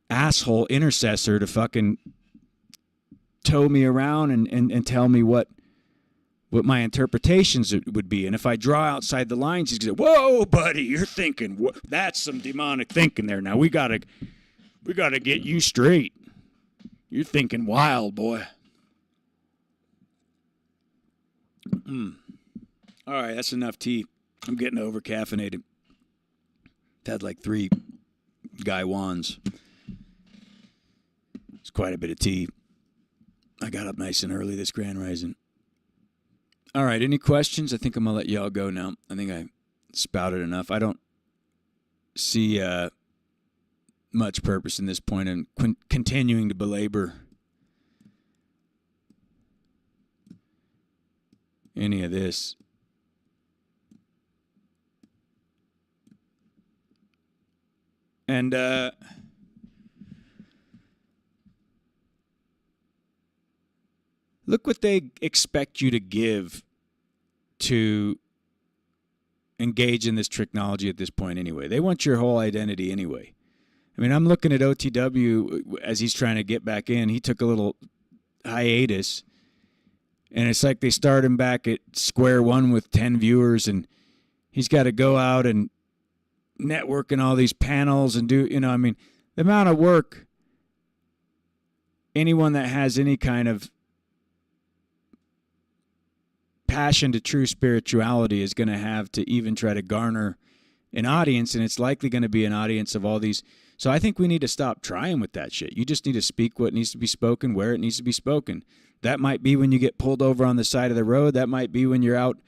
asshole intercessor to fucking tow me around and tell me what my interpretations would be? And if I draw outside the lines, he's going to say, whoa, buddy, you're thinking, that's some demonic thinking there. Now we gotta get you straight. You're thinking wild, boy. All right, that's enough tea. I'm getting over caffeinated. Had like 3 Guy Wands. It's quite a bit of tea. I got up nice and early this Grand Rising. All right, any questions? I think I'm going to let y'all go now. I think I spouted enough. I don't see much purpose in this point in continuing to belabor any of this. And look what they expect you to give to engage in this technology at this point anyway. They want your whole identity anyway. I mean, I'm looking at OTW as he's trying to get back in. He took a little hiatus, and it's like they start him back at square one with 10 viewers, and he's got to go out and network in all these panels and do, I mean, the amount of work anyone that has any kind of passion to true spirituality is going to have to even try to garner an audience, and it's likely going to be an audience of all these. So I think we need to stop trying with that shit. You just need to speak what needs to be spoken, where it needs to be spoken. That might be when you get pulled over on the side of the road. That might be when you're out,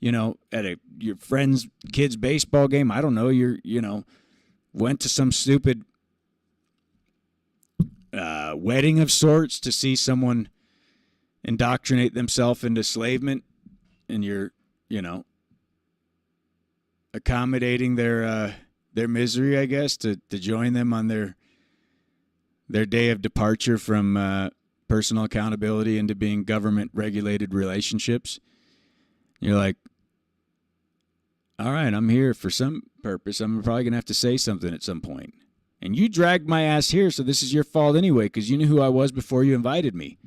at your friend's kid's baseball game. I don't know. Went to some stupid wedding of sorts to see someone indoctrinate themselves into enslavement, and you're, accommodating their misery, I guess, to join them on their day of departure from personal accountability into being government-regulated relationships. You're like, all right, I'm here for some purpose. I'm probably going to have to say something at some point. And you dragged my ass here, so this is your fault anyway, because you knew who I was before you invited me.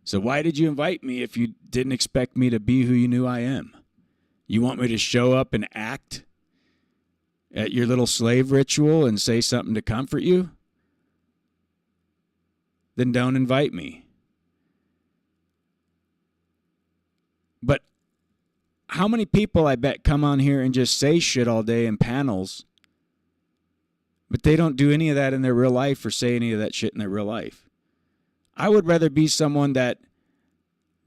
So why did you invite me if you didn't expect me to be who you knew I am? You want me to show up and act at your little slave ritual and say something to comfort you? Then don't invite me. But how many people, I bet, come on here and just say shit all day in panels, but they don't do any of that in their real life or say any of that shit in their real life? I would rather be someone that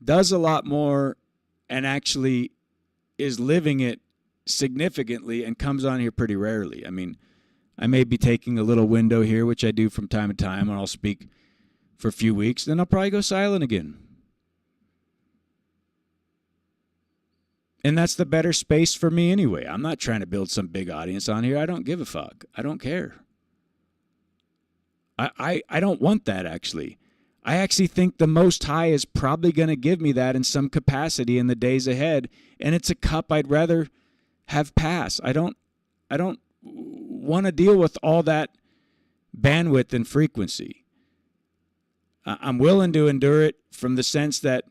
does a lot more and actually is living it significantly and comes on here pretty rarely. I mean, I may be taking a little window here, which I do from time to time, and I'll speak for a few weeks, then I'll probably go silent again. And that's the better space for me anyway. I'm not trying to build some big audience on here. I don't give a fuck. I don't care. I don't want that, actually. I actually think the Most High is probably going to give me that in some capacity in the days ahead, and it's a cup I'd rather have pass. I don't want to deal with all that bandwidth and frequency. I'm willing to endure it from the sense that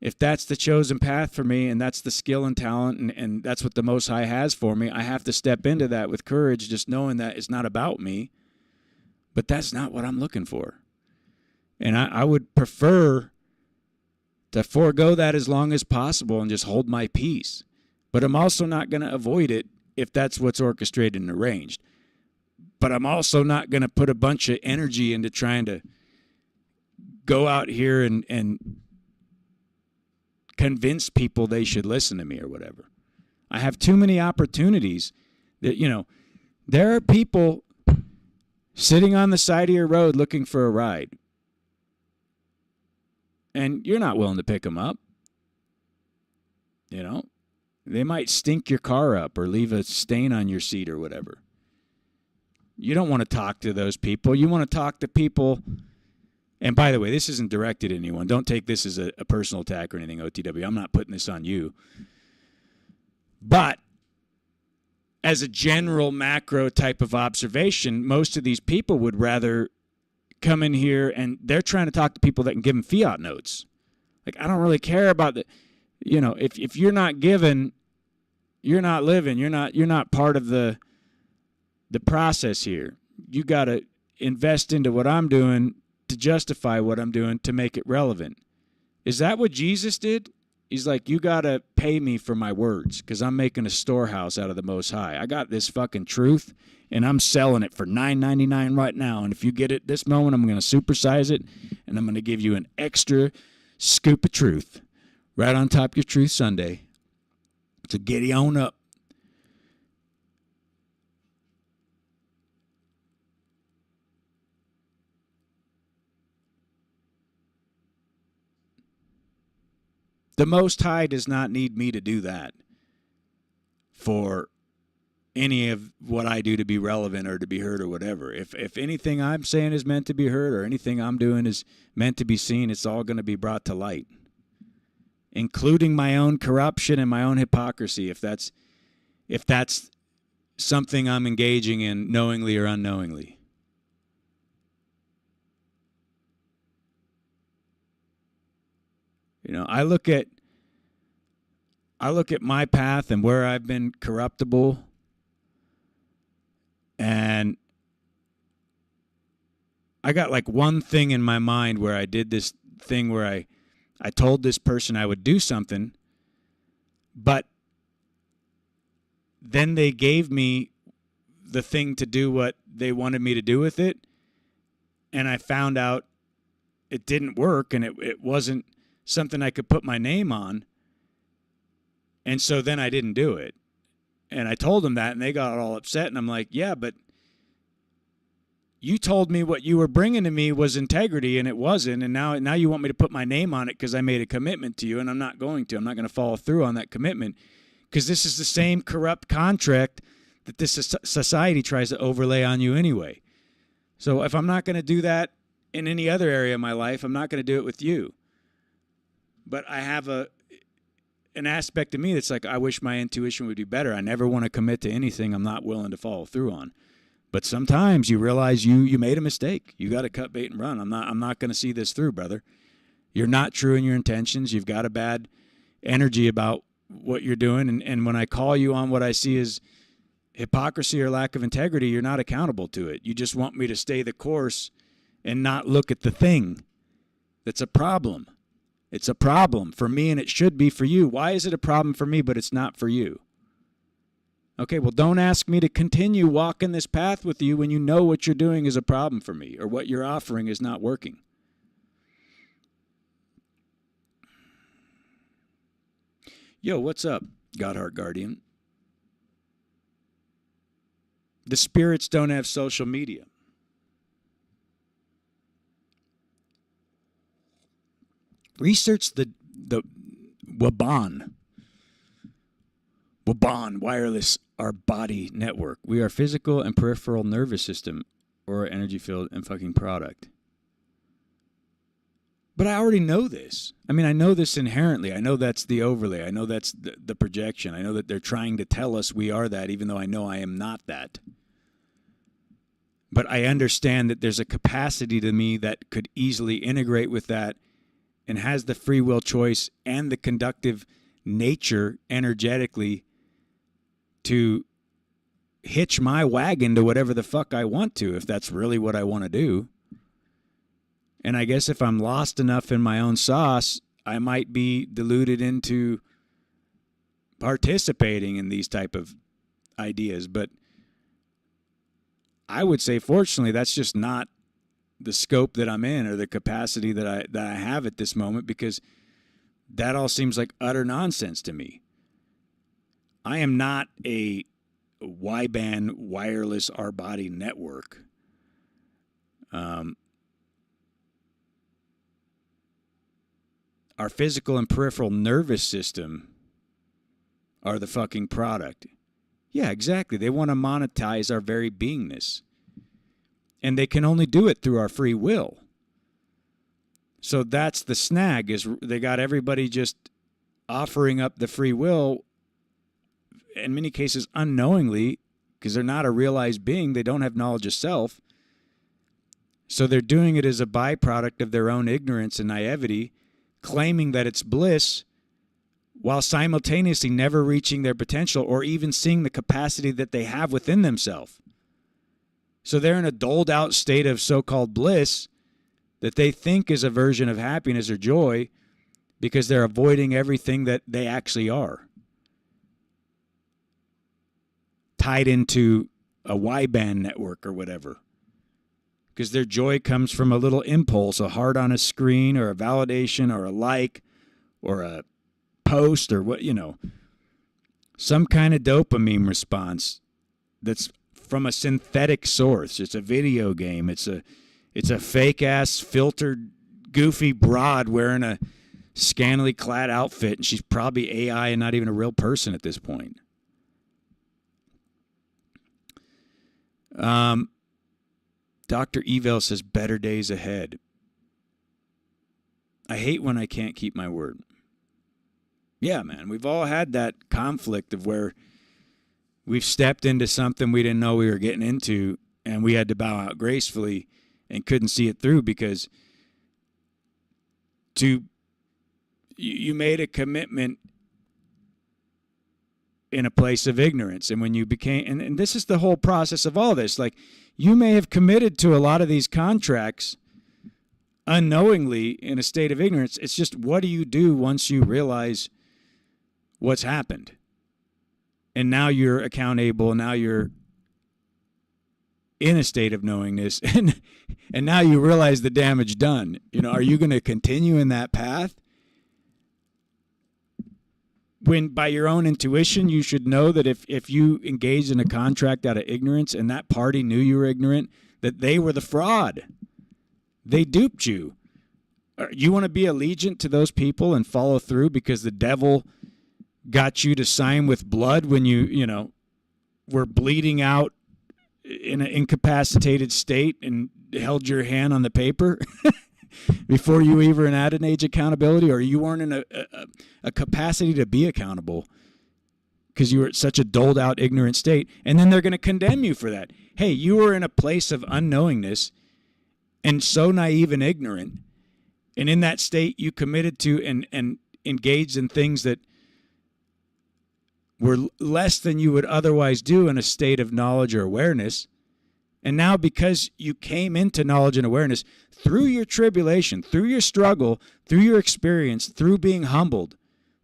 if that's the chosen path for me and that's the skill and talent and that's what the Most High has for me, I have to step into that with courage, just knowing that it's not about me. But that's not what I'm looking for. And I would prefer to forego that as long as possible and just hold my peace. But I'm also not going to avoid it if that's what's orchestrated and arranged. But I'm also not going to put a bunch of energy into trying to go out here and convince people they should listen to me or whatever. I have too many opportunities that, there are people sitting on the side of your road looking for a ride. And you're not willing to pick them up. They might stink your car up or leave a stain on your seat or whatever. You don't want to talk to those people. You want to talk to people. And by the way, this isn't directed at anyone. Don't take this as a personal attack or anything, OTW. I'm not putting this on you. But as a general macro type of observation, most of these people would rather come in here and they're trying to talk to people that can give them fiat notes. Like, I don't really care about the, if you're not giving, you're not living. You're not part of the process here. You got to invest into what I'm doing to justify what I'm doing to make it relevant. Is that what Jesus did? He's like, you got to pay me for my words because I'm making a storehouse out of the Most High. I got this fucking truth, and I'm selling it for $9.99 right now. And if you get it this moment, I'm going to supersize it, and I'm going to give you an extra scoop of truth right on top of your Truth Sunday. So giddy on up. The Most High does not need me to do that for any of what I do to be relevant or to be heard or whatever. If anything I'm saying is meant to be heard or anything I'm doing is meant to be seen, it's all going to be brought to light, including my own corruption and my own hypocrisy, if that's something I'm engaging in knowingly or unknowingly. You know, I look at my path and where I've been corruptible, and I got like one thing in my mind where I did this thing where I told this person I would do something, but then they gave me the thing to do what they wanted me to do with it, and I found out it didn't work, and it wasn't something I could put my name on. And so then I didn't do it. And I told them that, and they got all upset. And I'm like, yeah, but you told me what you were bringing to me was integrity, and it wasn't. And now you want me to put my name on it because I made a commitment to you, and I'm not going to. I'm not going to follow through on that commitment because this is the same corrupt contract that this society tries to overlay on you anyway. So if I'm not going to do that in any other area of my life, I'm not going to do it with you. But I have an aspect of me that's like, I wish my intuition would be better. I never want to commit to anything I'm not willing to follow through on. But sometimes you realize you made a mistake. You got to cut bait and run. I'm not going to see this through, brother. You're not true in your intentions. You've got a bad energy about what you're doing. And when I call you on what I see as hypocrisy or lack of integrity, you're not accountable to it. You just want me to stay the course and not look at the thing that's a problem. It's a problem for me, and it should be for you. Why is it a problem for me, but it's not for you? Okay, well, don't ask me to continue walking this path with you when you know what you're doing is a problem for me or what you're offering is not working. Yo, what's up, Godheart Guardian? The spirits don't have social media. Research the Waban wireless our body network. We are physical and peripheral nervous system or energy field and fucking product. But I already know this. I mean, I know this inherently. I know that's the overlay. I know that's the projection. I know that they're trying to tell us we are that, even though I know I am not that. But I understand that there's a capacity to me that could easily integrate with that and has the free will choice and the conductive nature energetically to hitch my wagon to whatever the fuck I want to, if that's really what I want to do. And I guess if I'm lost enough in my own sauce, I might be deluded into participating in these type of ideas. But I would say, fortunately, that's just not the scope that I'm in or the capacity that I have at this moment, because that all seems like utter nonsense to me. I am not a Y-band wireless our-body network. Our physical and peripheral nervous system are the fucking product. Yeah, exactly. They want to monetize our very beingness. And they can only do it through our free will. So that's the snag, is they got everybody just offering up the free will, in many cases unknowingly, because they're not a realized being. They don't have knowledge of self. So they're doing it as a byproduct of their own ignorance and naivety, claiming that it's bliss, while simultaneously never reaching their potential or even seeing the capacity that they have within themselves. So they're in a doled out state of so-called bliss that they think is a version of happiness or joy, because they're avoiding everything that they actually are. Tied into a Y-band network or whatever. Because their joy comes from a little impulse, a heart on a screen, or a validation, or a like, or a post, or what, some kind of dopamine response that's from a synthetic source. It's a video game. It's a fake-ass, filtered, goofy broad wearing a scantily clad outfit, and she's probably AI and not even a real person at this point. Dr. Evel says, better days ahead. I hate when I can't keep my word. Yeah, man, we've all had that conflict of where we've stepped into something we didn't know we were getting into, and we had to bow out gracefully and couldn't see it through because you made a commitment in a place of ignorance. And when you became, and this is the whole process of all this, like you may have committed to a lot of these contracts unknowingly in a state of ignorance. It's just, what do you do once you realize what's happened? And now you're accountable. Now you're in a state of knowingness, and now you realize the damage done. Are you going to continue in that path? When by your own intuition, you should know that if you engaged in a contract out of ignorance and that party knew you were ignorant, that they were the fraud. They duped you. You want to be allegiant to those people and follow through because the devil got you to sign with blood when you were bleeding out in an incapacitated state and held your hand on the paper before you even had an age accountability, or you weren't in a capacity to be accountable because you were at such a doled out ignorant state, and then they're going to condemn you for that. Hey, you were in a place of unknowingness and so naive and ignorant, and in that state you committed to and engaged in things that were less than you would otherwise do in a state of knowledge or awareness. And now because you came into knowledge and awareness through your tribulation, through your struggle, through your experience, through being humbled,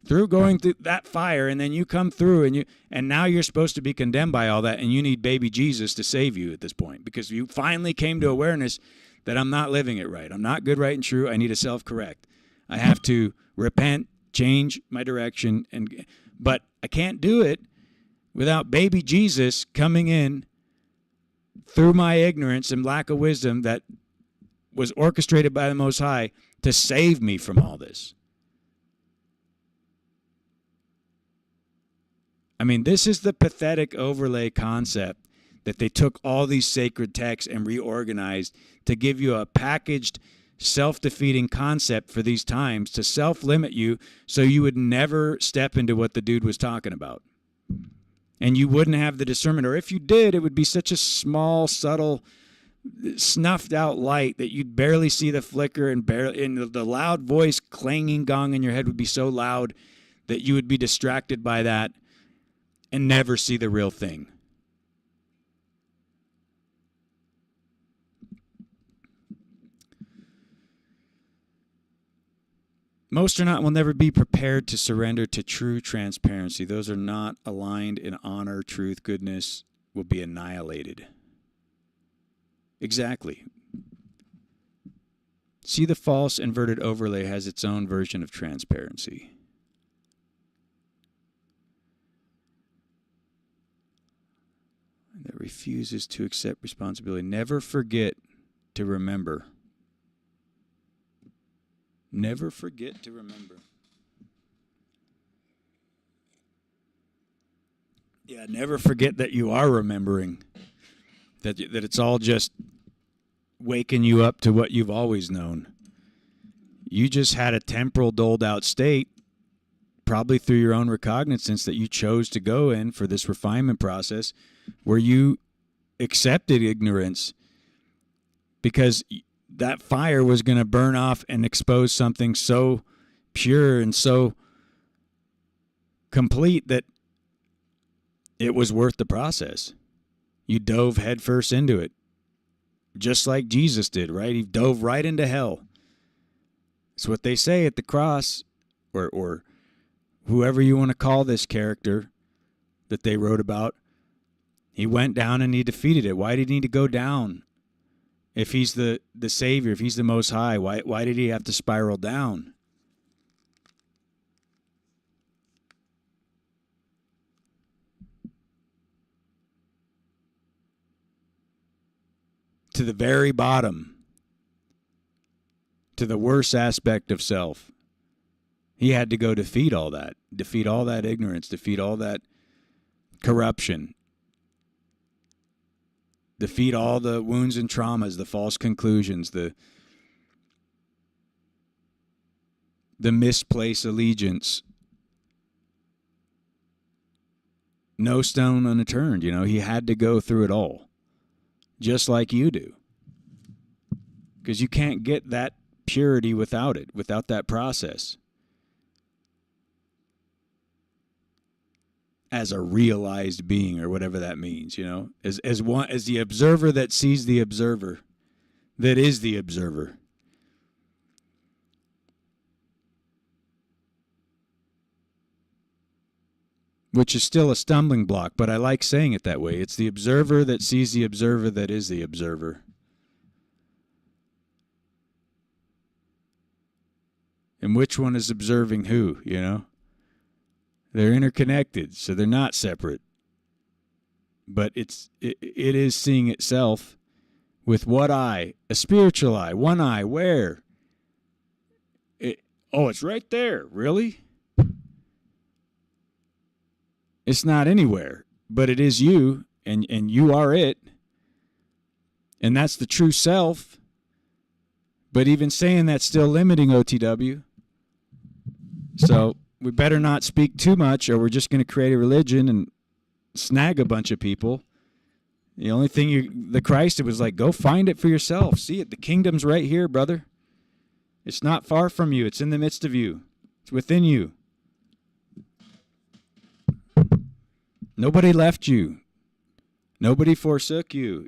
through going through that fire, and then you come through and now you're supposed to be condemned by all that, and you need baby Jesus to save you at this point because you finally came to awareness that I'm not living it right. I'm not good, right, and true. I need to self-correct. I have to repent, change my direction, but I can't do it without baby Jesus coming in through my ignorance and lack of wisdom that was orchestrated by the Most High to save me from all this. I mean, this is the pathetic overlay concept that they took all these sacred texts and reorganized to give you a packaged, self-defeating concept for these times to self-limit you so you would never step into what the dude was talking about. And you wouldn't have the discernment, or if you did, it would be such a small, subtle, snuffed out light that you'd barely see the flicker, and the loud voice clanging gong in your head would be so loud that you would be distracted by that and never see the real thing. Most or not will never be prepared to surrender to true transparency. Those are not aligned in honor, truth, goodness will be annihilated. Exactly. See, the false inverted overlay has its own version of transparency. That refuses to accept responsibility. Never forget to remember. Never forget to remember. Yeah, never forget that you are remembering. That it's all just waking you up to what you've always known. You just had a temporal doled out state, probably through your own recognizance that you chose to go in for this refinement process, where you accepted ignorance because that fire was going to burn off and expose something so pure and so complete that it was worth the process. You dove headfirst into it, just like Jesus did, right? He dove right into hell. It's what they say at the cross. or whoever you want to call this character that they wrote about, he went down and he defeated it. Why did he need to go down? If he's the Savior, if he's the Most High, why did he have to spiral down? To the very bottom, to the worst aspect of self. He had to go defeat all that ignorance, defeat all that corruption, defeat all the wounds and traumas, the false conclusions, the misplaced allegiance. No stone unturned, he had to go through it all. Just like you do. Because you can't get that purity without it, without that process. As a realized being, or whatever that means, as the observer that sees the observer, that is the observer. Which is still a stumbling block, but I like saying it that way. It's the observer that sees the observer that is the observer. And which one is observing who, They're interconnected, so they're not separate. But it is seeing itself with what eye? A spiritual eye. One eye. Where? It's right there. Really? It's not anywhere, but it is you, and you are it. And that's the true self. But even saying that's still limiting, OTW. So we better not speak too much, or we're just going to create a religion and snag a bunch of people. The only thing the Christ, it was like, go find it for yourself. See it. The kingdom's right here, brother. It's not far from you. It's in the midst of you. It's within you. Nobody left you. Nobody forsook you,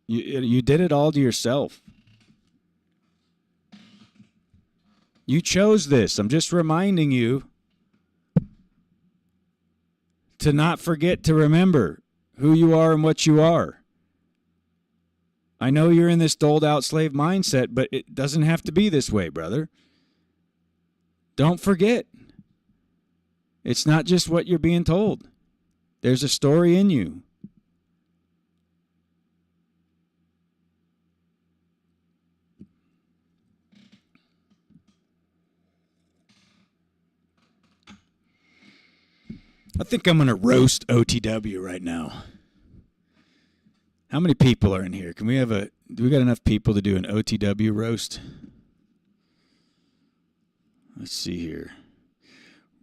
You did it all to yourself. You chose this. I'm just reminding you to not forget to remember who you are and what you are. I know you're in this doled out slave mindset, but it doesn't have to be this way, brother. Don't forget. It's not just what you're being told. There's a story in you. I think I'm going to roast OTW right now. How many people are in here? Do we got enough people to do an OTW roast? Let's see here.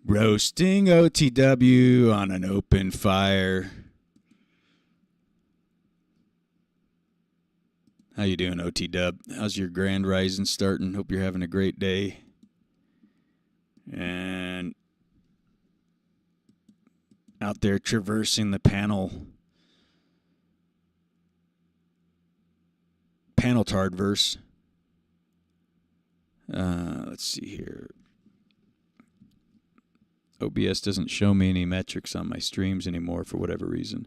Roasting OTW on an open fire. How you doing, OTW? How's your grand rising starting? Hope you're having a great day. And out there traversing the panel tardverse. Let's see here. OBS doesn't show me any metrics on my streams anymore for whatever reason.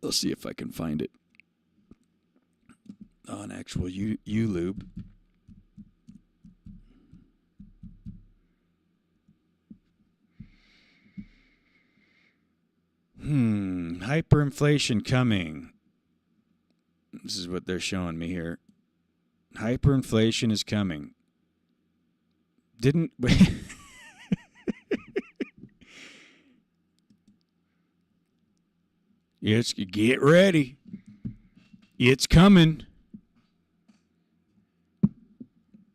Let's see if I can find it on actual YouTube. Hyperinflation coming. This is what they're showing me here. Hyperinflation is coming. Didn't... Yes, get ready. It's coming.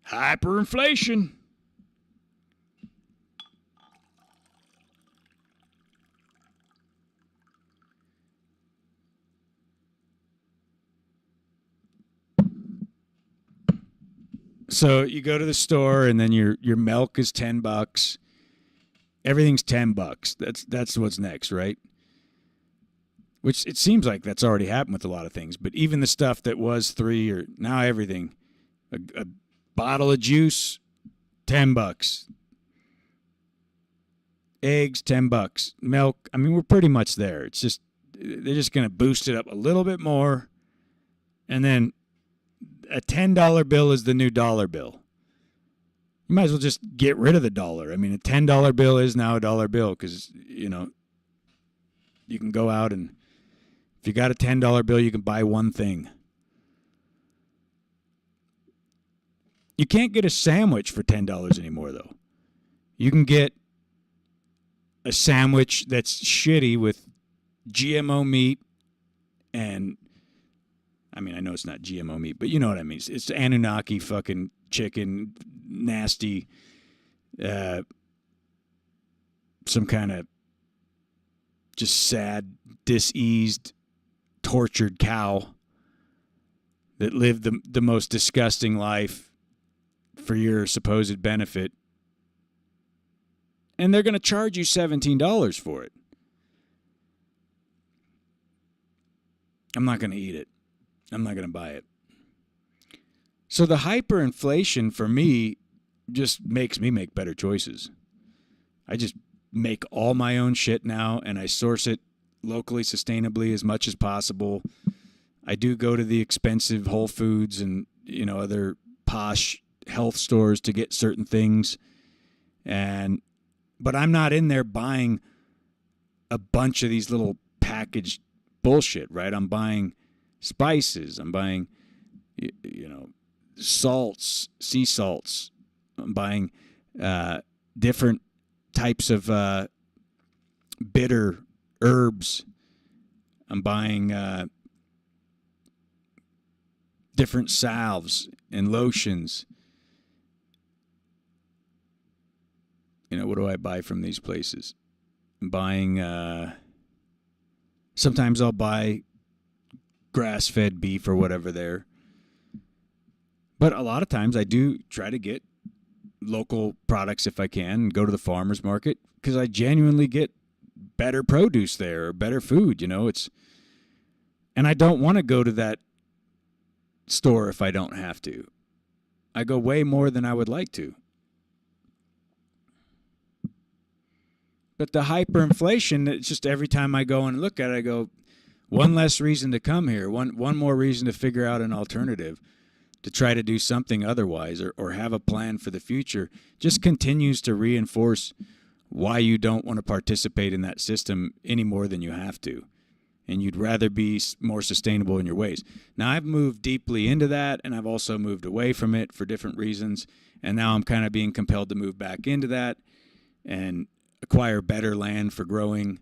Hyperinflation. So you go to the store and then your milk is $10. Everything's $10. That's what's next, right? Which it seems like that's already happened with a lot of things. But even the stuff that was $3 or now everything, a bottle of juice, $10. Eggs, $10. Milk, I mean, we're pretty much there. It's just, they're just going to boost it up a little bit more. And then a $10 bill is the new dollar bill. You might as well just get rid of the dollar. I mean, a $10 bill is now a dollar bill because, you know, you can go out and if you got a $10 bill, you can buy one thing. You can't get a sandwich for $10 anymore, though. You can get a sandwich that's shitty with GMO meat and, I mean, I know it's not GMO meat, but you know what I mean. It's Anunnaki fucking chicken, nasty, some kind of just sad, diseased, tortured cow that lived the most disgusting life for your supposed benefit. And they're going to charge you $17 for it. I'm not going to eat it. I'm not going to buy it. So the hyperinflation for me just makes me make better choices. I just make all my own shit now, and I source it locally, sustainably as much as possible. I do go to the expensive Whole Foods and, you know, other posh health stores to get certain things. But I'm not in there buying a bunch of these little packaged bullshit, right? I'm buying spices. I'm buying, you know, salts, sea salts. I'm buying different types of bitter herbs. I'm buying different salves and lotions. You know, what do I buy from these places? I'm buying, sometimes I'll buy grass-fed beef or whatever there. But a lot of times I do try to get local products if I can and go to the farmer's market because I genuinely get better produce there or better food, you know. And I don't want to go to that store if I don't have to. I go way more than I would like to. But the hyperinflation, it's just every time I go and look at it, I go, one less reason to come here, one more reason to figure out an alternative, to try to do something otherwise or have a plan for the future, just continues to reinforce why you don't want to participate in that system any more than you have to. And you'd rather be more sustainable in your ways. Now, I've moved deeply into that, and I've also moved away from it for different reasons. And now I'm kind of being compelled to move back into that and acquire better land for growing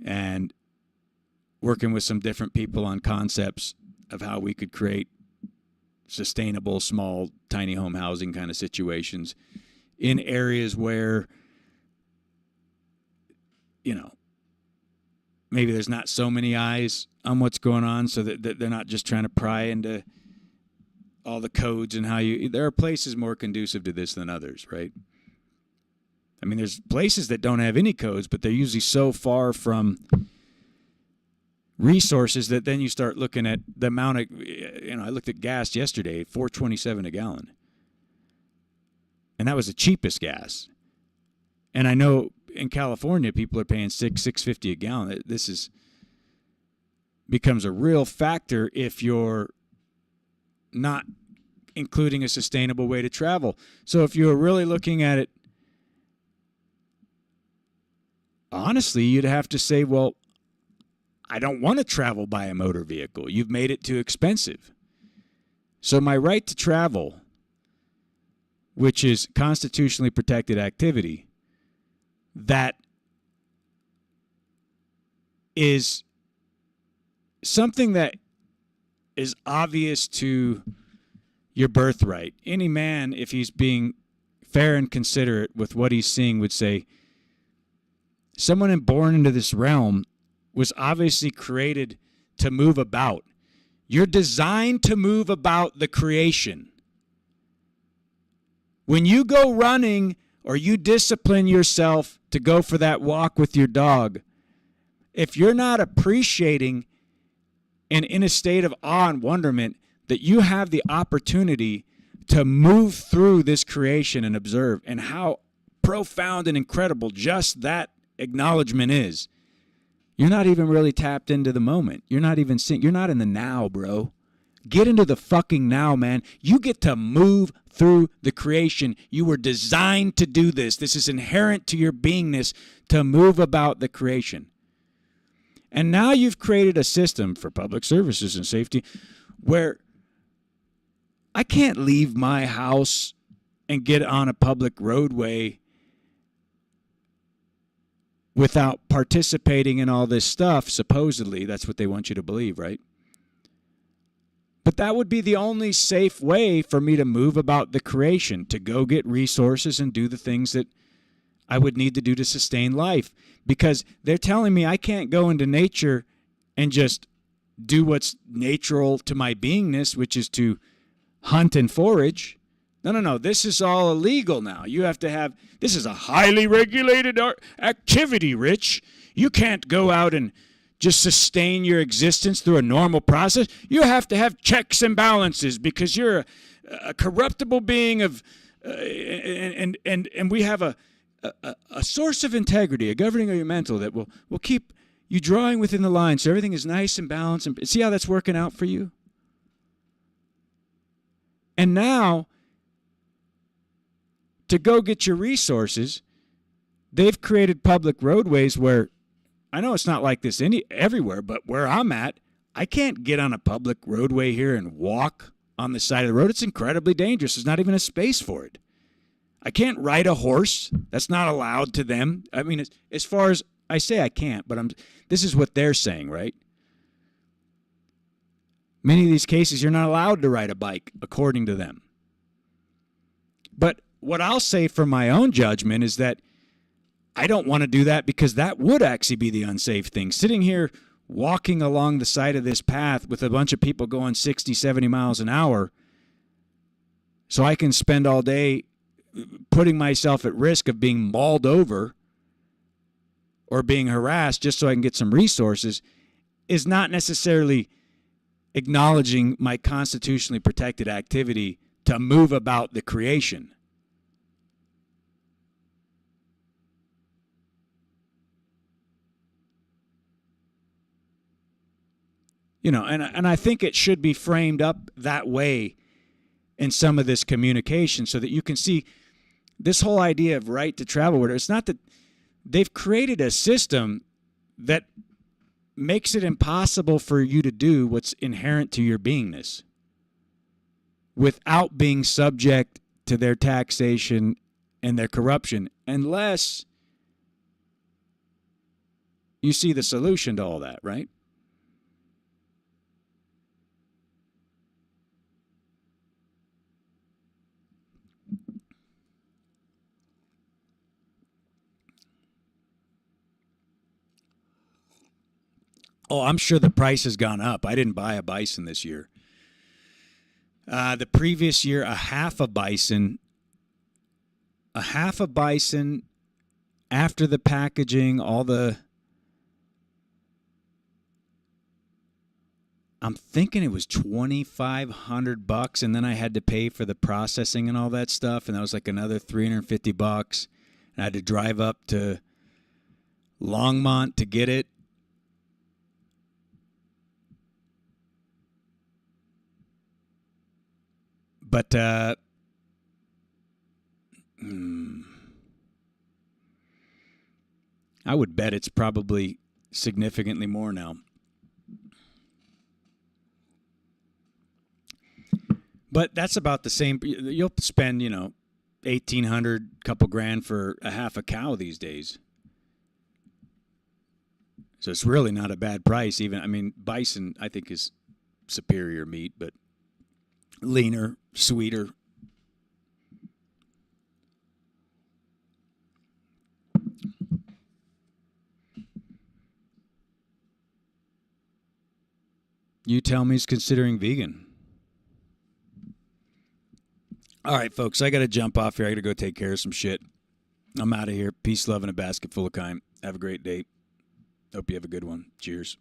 and working with some different people on concepts of how we could create sustainable, small, tiny home housing kind of situations in areas where, you know, maybe there's not so many eyes on what's going on so that they're not just trying to pry into all the codes and how you... There are places more conducive to this than others, right? I mean, there's places that don't have any codes, but they're usually so far from resources that then you start looking at the amount of, you know, I looked at gas yesterday, $4.27 a gallon. And that was the cheapest gas. And I know in California, people are paying $6.50 a gallon. This becomes a real factor if you're not including a sustainable way to travel. So if you're really looking at it, honestly, you'd have to say, well, I don't want to travel by a motor vehicle. You've made it too expensive. So my right to travel, which is constitutionally protected activity, that is something that is obvious to your birthright. Any man, if he's being fair and considerate with what he's seeing, would say, someone born into this realm was obviously created to move about. You're designed to move about the creation. When you go running or you discipline yourself to go for that walk with your dog, if you're not appreciating and in a state of awe and wonderment that you have the opportunity to move through this creation and observe, and how profound and incredible just that acknowledgement is. You're not even really tapped into the moment. You're not even seeing. You're not in the now, bro. Get into the fucking now, man. You get to move through the creation. You were designed to do this. This is inherent to your beingness, to move about the creation. And now you've created a system for public services and safety where I can't leave my house and get on a public roadway without participating in all this stuff. Supposedly, that's what they want you to believe, right? But that would be the only safe way for me to move about the creation, to go get resources and do the things that I would need to do to sustain life. Because they're telling me I can't go into nature and just do what's natural to my beingness, which is to hunt and forage. No. This is all illegal now. You have to have, this is a highly regulated activity, Rich. You can't go out and just sustain your existence through a normal process. You have to have checks and balances because you're a corruptible being of, and we have a source of integrity, a governing of your mental that will keep you drawing within the line so everything is nice and balanced. And see how that's working out for you? And now, to go get your resources, they've created public roadways where, I know it's not like this everywhere, but where I'm at, I can't get on a public roadway here and walk on the side of the road. It's incredibly dangerous. There's not even a space for it. I can't ride a horse. That's not allowed to them. I mean, as far as I say I can't, but this is what they're saying, right? Many of these cases, you're not allowed to ride a bike, according to them. But what I'll say for my own judgment is that I don't want to do that because that would actually be the unsafe thing. Sitting here walking along the side of this path with a bunch of people going 60, 70 miles an hour so I can spend all day putting myself at risk of being mauled over or being harassed just so I can get some resources is not necessarily acknowledging my constitutionally protected activity to move about the creation. You know, and I think it should be framed up that way in some of this communication so that you can see this whole idea of right to travel. Where it's not that they've created a system that makes it impossible for you to do what's inherent to your beingness without being subject to their taxation and their corruption, unless you see the solution to all that, right? Oh, I'm sure the price has gone up. I didn't buy a bison this year. The previous year, a half a bison after the packaging, I'm thinking it was $2,500, and then I had to pay for the processing and all that stuff, and that was like another $350. And I had to drive up to Longmont to get it. But I would bet it's probably significantly more now. But that's about the same. You'll spend, $1,800, couple grand for a half a cow these days. So it's really not a bad price. Bison, I think, is superior meat, but leaner, sweeter. You tell me he's considering vegan. All right, folks, I got to jump off here. I got to go take care of some shit. I'm out of here. Peace, love, and a basket full of kind. Have a great day. Hope you have a good one. Cheers.